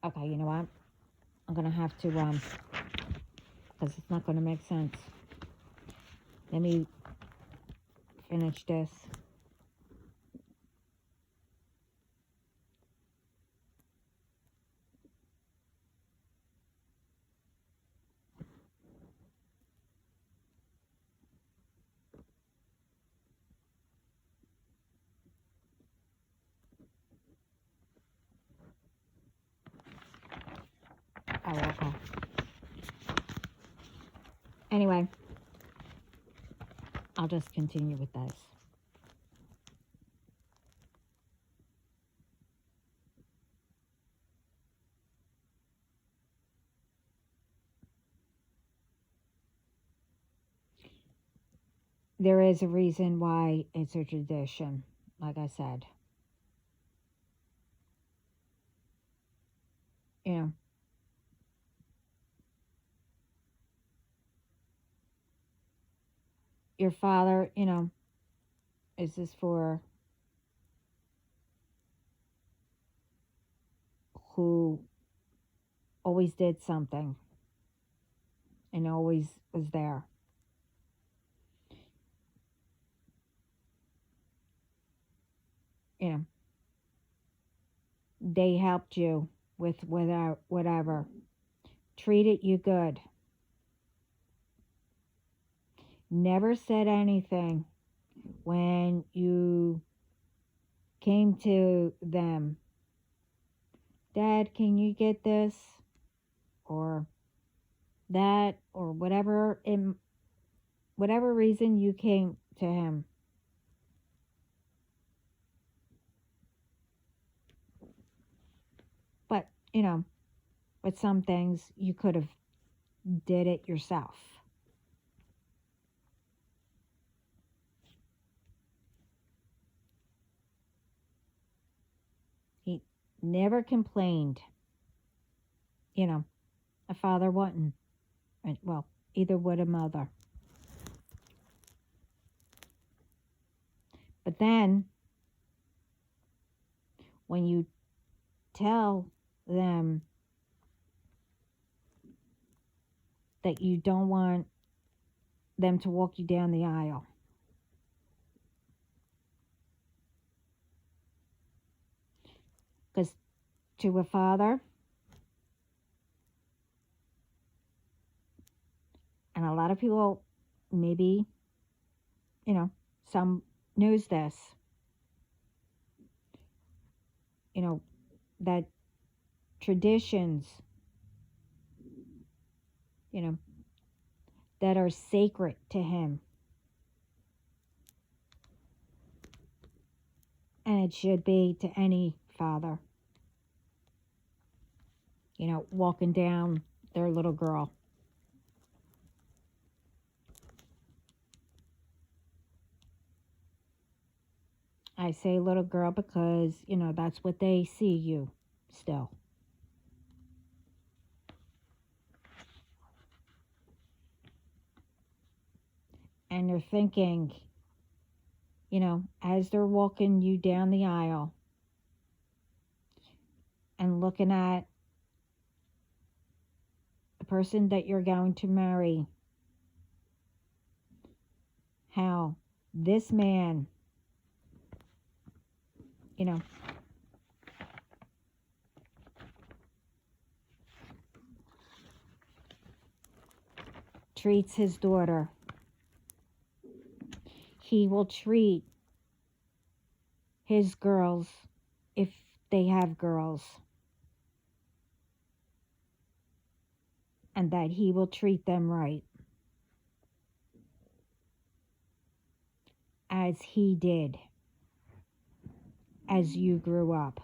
okay. You know what? I'm gonna have to because it's not gonna make sense. Let me finish this. Oh, okay. Anyway, I'll just continue with this. There is a reason why it's a tradition, like I said. You know, your father, is this for who always did something and always was there. You know, they helped you with whatever, treated you good, never said anything when you came to them. Dad, can you get this? Or that, or whatever, in whatever reason you came to him. you know, but some things you could have did it yourself. He never complained. You know, a father wouldn't. Well, either would a mother. But then, when you tell them that you don't want them to walk you down the aisle, because to a father, and a lot of people, maybe, you know, some knows this, you know, that traditions, you know, that are sacred to him. And it should be to any father, you know, walking down their little girl. I say little girl because, you know, that's what they see you still. And they're thinking, you know, as they're walking you down the aisle and looking at the person that you're going to marry, how this man, you know, treats his daughter. He will treat his girls, if they have girls, and that he will treat them right, as he did as you grew up.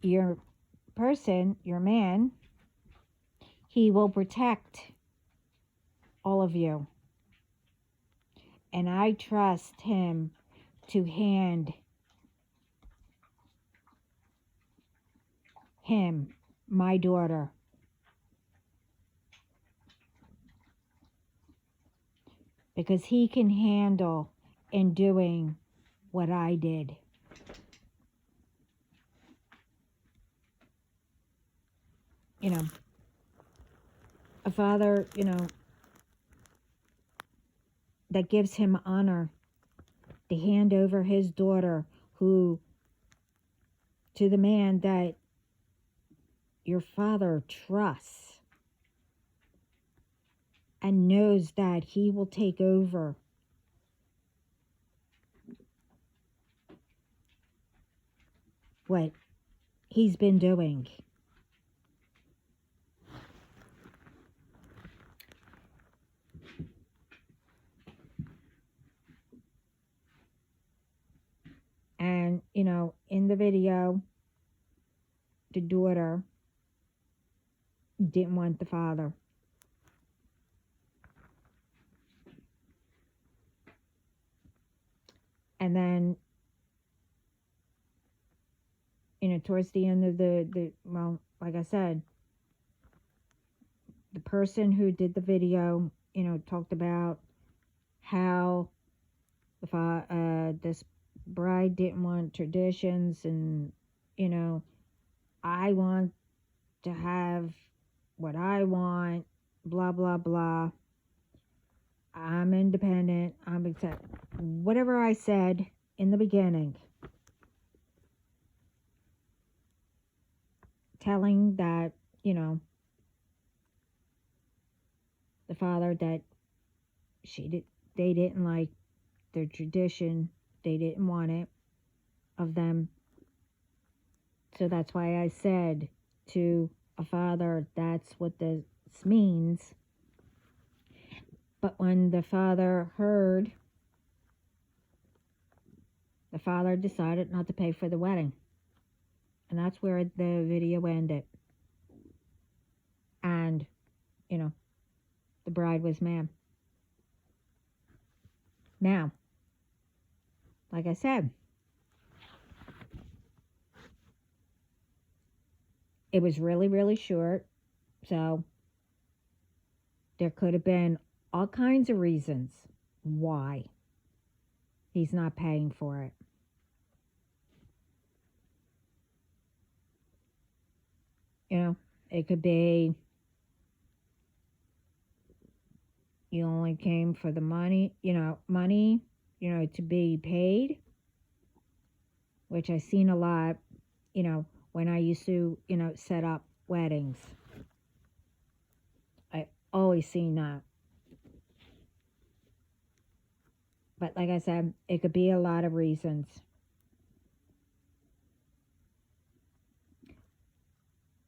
Your person, your man, he will protect all of you. And I trust him to hand him, my daughter, because he can handle in doing what I did. You know, a father, you know, that gives him honor to hand over his daughter to the man that your father trusts and knows that he will take over what he's been doing. And, you know, in the video, the daughter didn't want the father. And then, you know, towards the end of well, like I said, the person who did the video, you know, talked about how this bride didn't want traditions, and, you know, I want to have what I want, blah, blah, blah. I'm independent. I'm accept whatever I said in the beginning. Telling that, you know, the father that they didn't like their tradition. They didn't want it of them. So that's why I said to a father, that's what this means. But when the father heard the father decided not to pay for the wedding. And that's where the video ended. And, you know, the bride was mad. Now, like I said, it was really, really short. So there could have been all kinds of reasons why he's not paying for it. You know, it could be you only came for the money, to be paid, which I seen a lot, when I used to, set up weddings. I always seen that. But like I said, it could be a lot of reasons.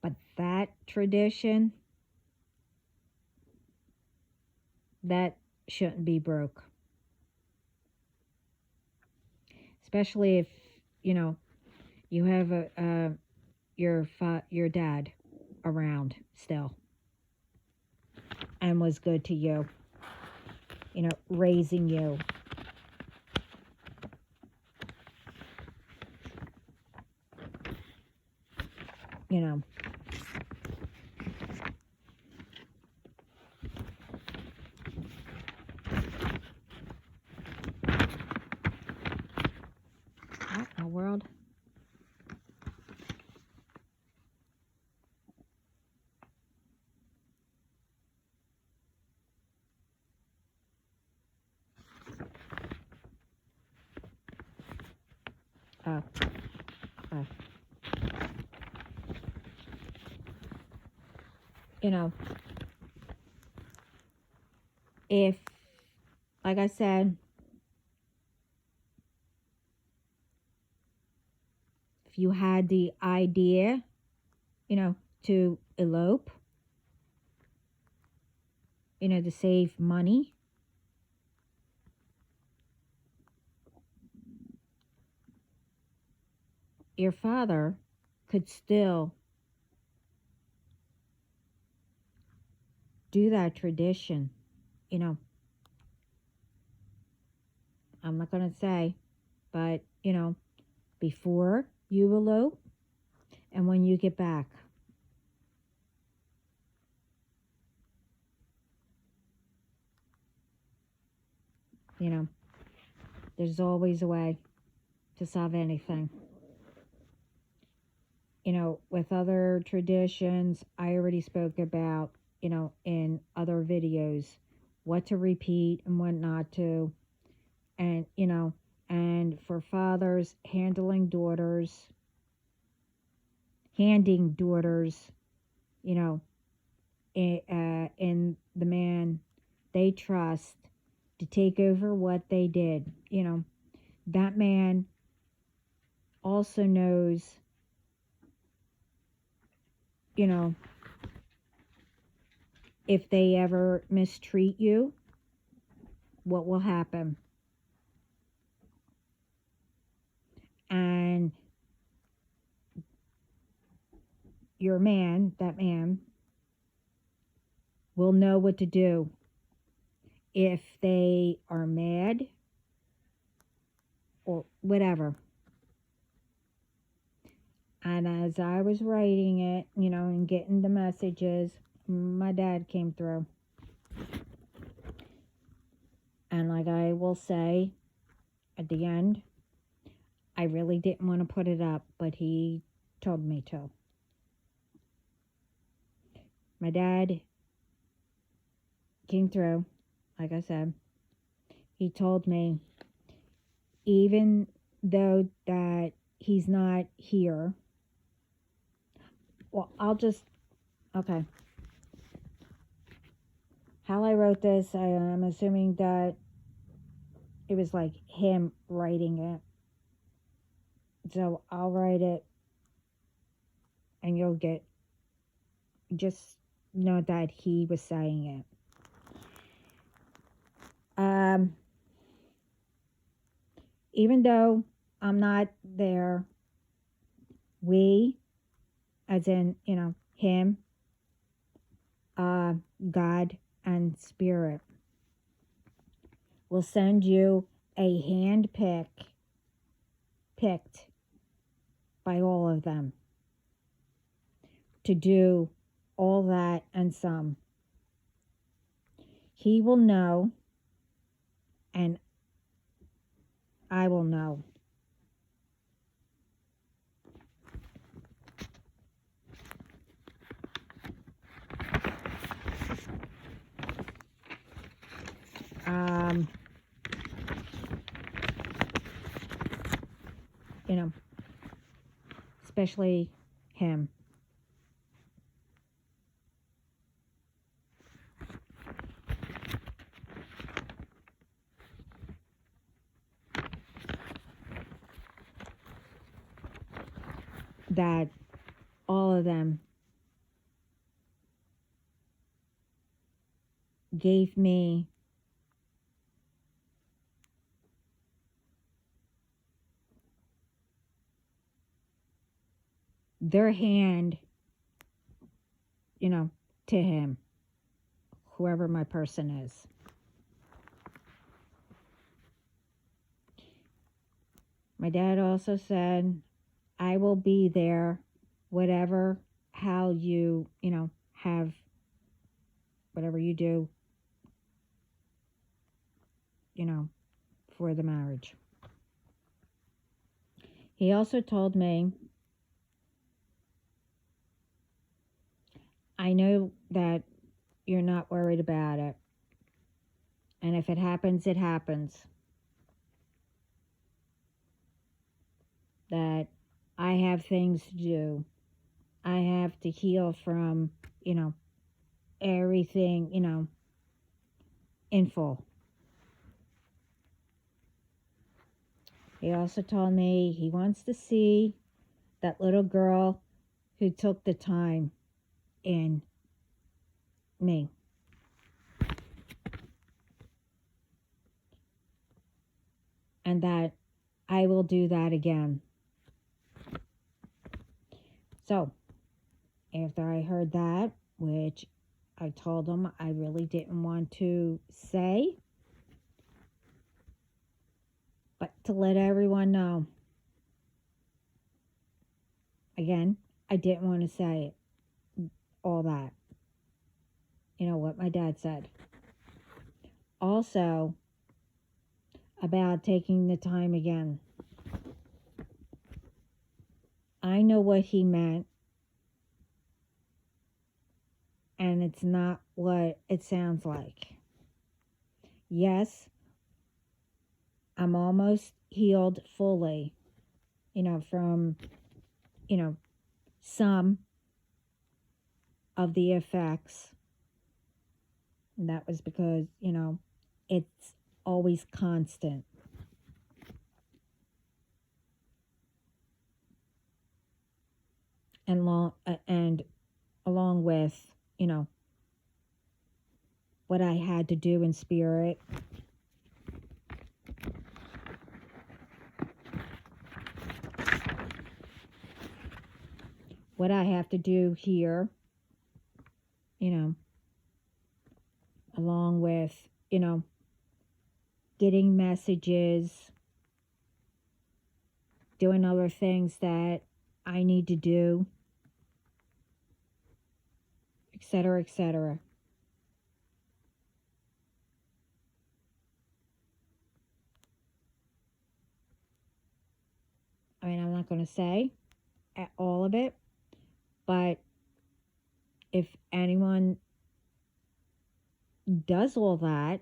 But that tradition, that shouldn't be broke. Especially if, you have your dad around still and was good to you, raising you. What in the world? Oh. If, like I said, if you had the idea, to elope, to save money, your father could still do that tradition, I'm not going to say, but, before you elope and when you get back. There's always a way to solve anything. With other traditions, I already spoke about, in other videos, what to repeat and what not to. And, and for fathers handing daughters, in the man they trust to take over what they did. That man also knows, if they ever mistreat you, what will happen. And that man, will know what to do if they are mad or whatever. And as I was writing it, and getting the messages, my dad came through. And like I will say at the end, I really didn't want to put it up, but he told me to. My dad came through, like I said. He told me, even though that he's not here, well, okay. How I wrote this, I'm assuming that it was like him writing it. So I'll write it and you'll just know that he was saying it. Even though I'm not there. We, as in, him, God, and Spirit, will send you a picked by all of them to do all that and some. He will know, and I will know. Especially him. That all of them gave me their hand, to him, whoever my person is. My dad also said, I will be there, whatever, how you, have whatever you do, for the marriage. He also told me, I know that you're not worried about it. And if it happens, it happens. That I have things to do. I have to heal from, everything, in full. He also told me he wants to see that little girl who took the time in me. And that I will do that again. So, after I heard that, which I told him I really didn't want to say, but to let everyone know, again, I didn't want to say all that. What my dad said. Also, about taking the time again. I know what he meant, and it's not what it sounds like. Yes, I'm almost healed fully, from, some of the effects. And that was because, it's always constant. And along with, what I had to do in spirit. What I have to do here, along with, getting messages, doing other things that I need to do, etc., etc. I mean, I'm not going to say all of it, but if anyone does all that,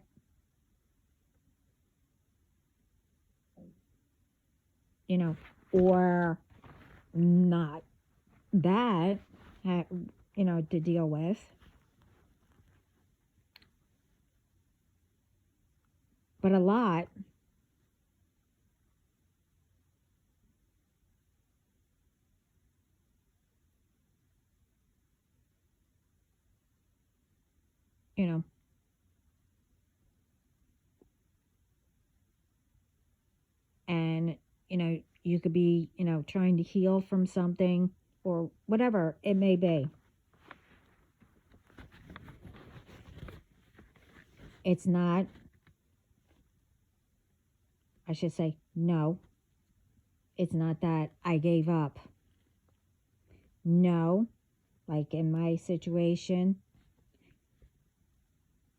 or not that, to deal with, but a lot, and, you could be, trying to heal from something or whatever it may be. It's not, I should say, no, it's not that I gave up. No, like in my situation,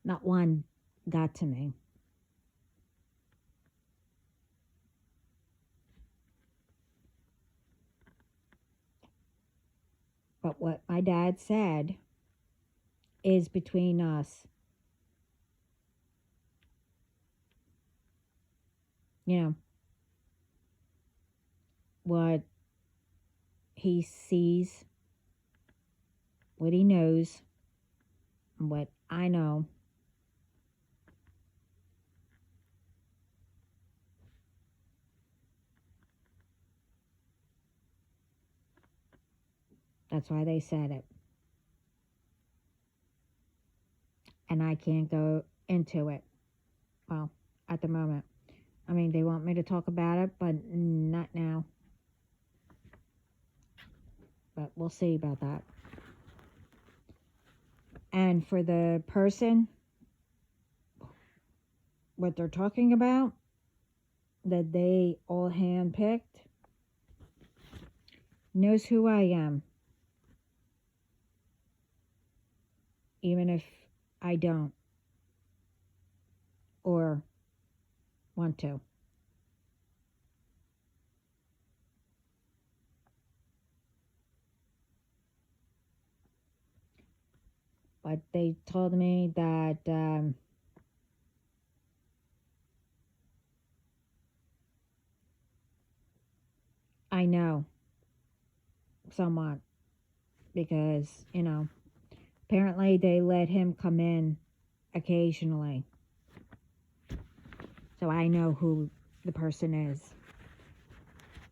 not one got to me. But what my dad said is between us. What he sees, what he knows, what I know. That's why they said it. And I can't go into it. Well, at the moment. I mean, they want me to talk about it, but not now. But we'll see about that. And for the person, what they're talking about, that they all handpicked, knows who I am. Even if I don't. Or want to. But they told me that I know somewhat because, apparently they let him come in occasionally. So I know who the person is.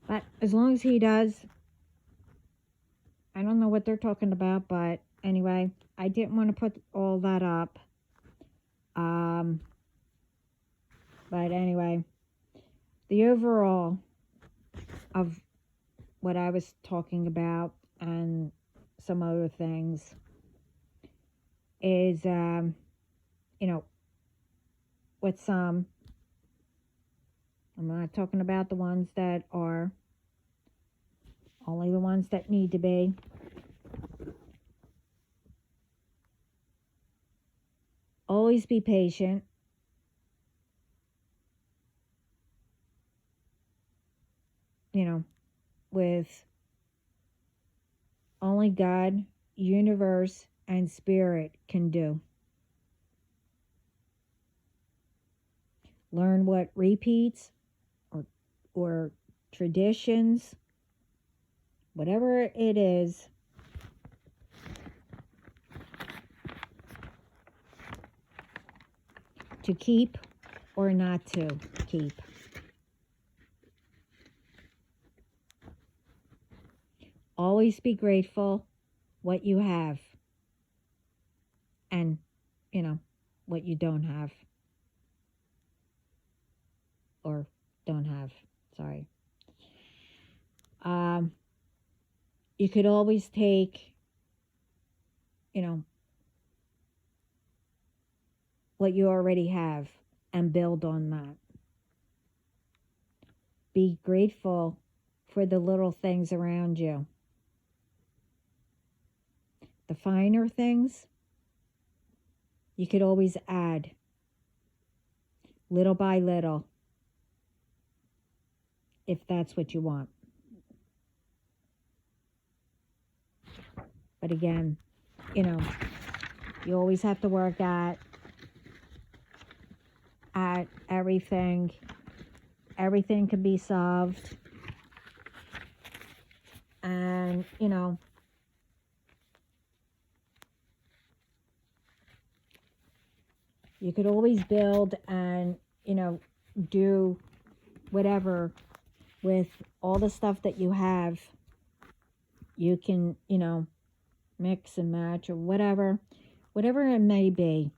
But as long as he does, I don't know what they're talking about, but anyway, I didn't want to put all that up. But anyway, the overall of what I was talking about and some other things is, with some, I'm not talking about the ones that are, only the ones that need to be. Always be patient. With only God, universe, and spirit can do. Learn what repeats or traditions, whatever it is, to keep or not to keep. Always be grateful what you have and, what you don't have. Or don't have, sorry. You could always take, what you already have and build on that. Be grateful for the little things around you. The finer things, you could always add little by little if that's what you want. But again, you always have to work at everything. Everything can be solved. And, you could always build and, do whatever with all the stuff that you have. You can, mix and match or whatever it may be.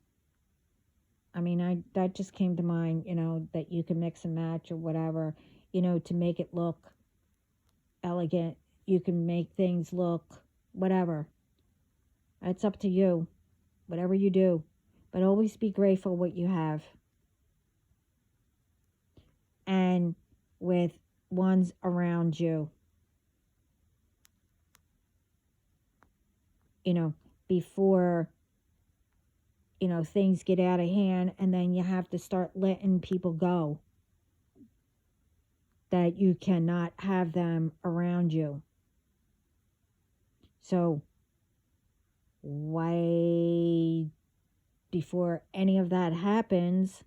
I mean, that just came to mind, that you can mix and match or whatever, to make it look elegant. You can make things look whatever. It's up to you, whatever you do. But always be grateful what you have. And with ones around you. You know, before, you know, things get out of hand and then you have to start letting people go. That you cannot have them around you. So, why, before any of that happens,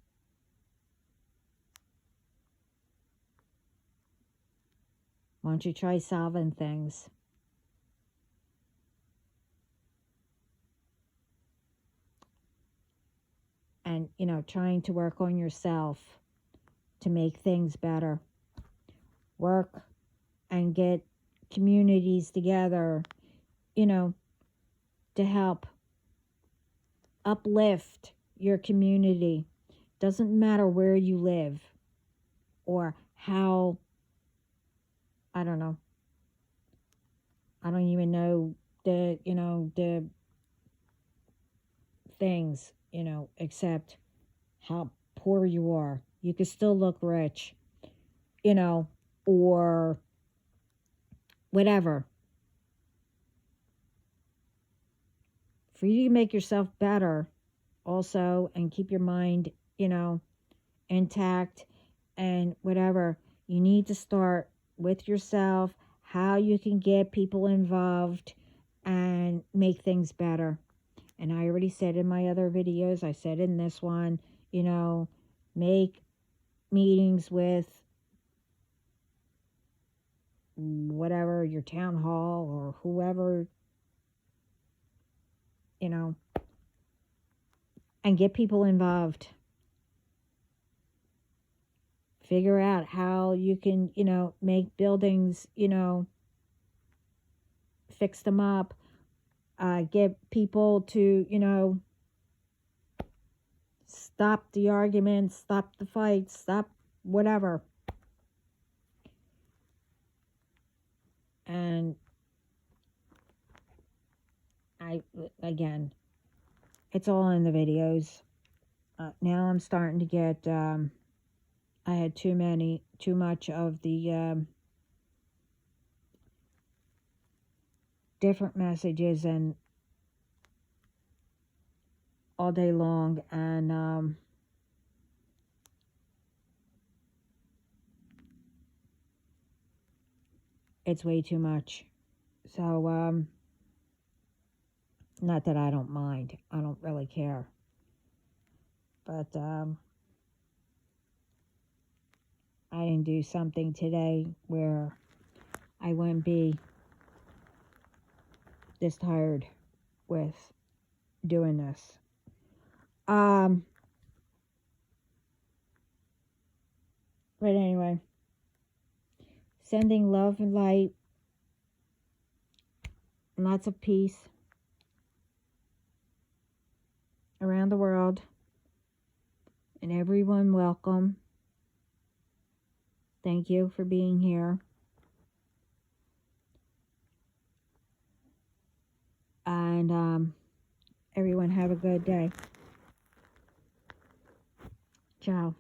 why don't you try solving things? And, you know, trying to work on yourself to make things better. Work and get communities together, you know, to help uplift your community. Doesn't matter where you live or how, I don't know. I don't even know the, you know, the things, you know, except how poor you are. You can still look rich, you know, or whatever. For you to make yourself better also and keep your mind, you know, intact and whatever, you need to start with yourself, how you can get people involved and make things better. And I already said in my other videos, I said in this one, you know, make meetings with whatever, your town hall or whoever, you know, and get people involved. Figure out how you can, you know, make buildings, you know, fix them up, get people to, you know, stop the arguments, stop the fights, stop whatever. And again, it's all in the videos. Now I'm starting to get, I had too much of the different messages and all day long, and it's way too much. So, not that I don't mind. I don't really care. But I didn't do something today where I wouldn't be this tired with doing this. But anyway, sending love and light, and lots of peace around the world, and everyone welcome. Thank you for being here. And everyone have a good day. Ciao.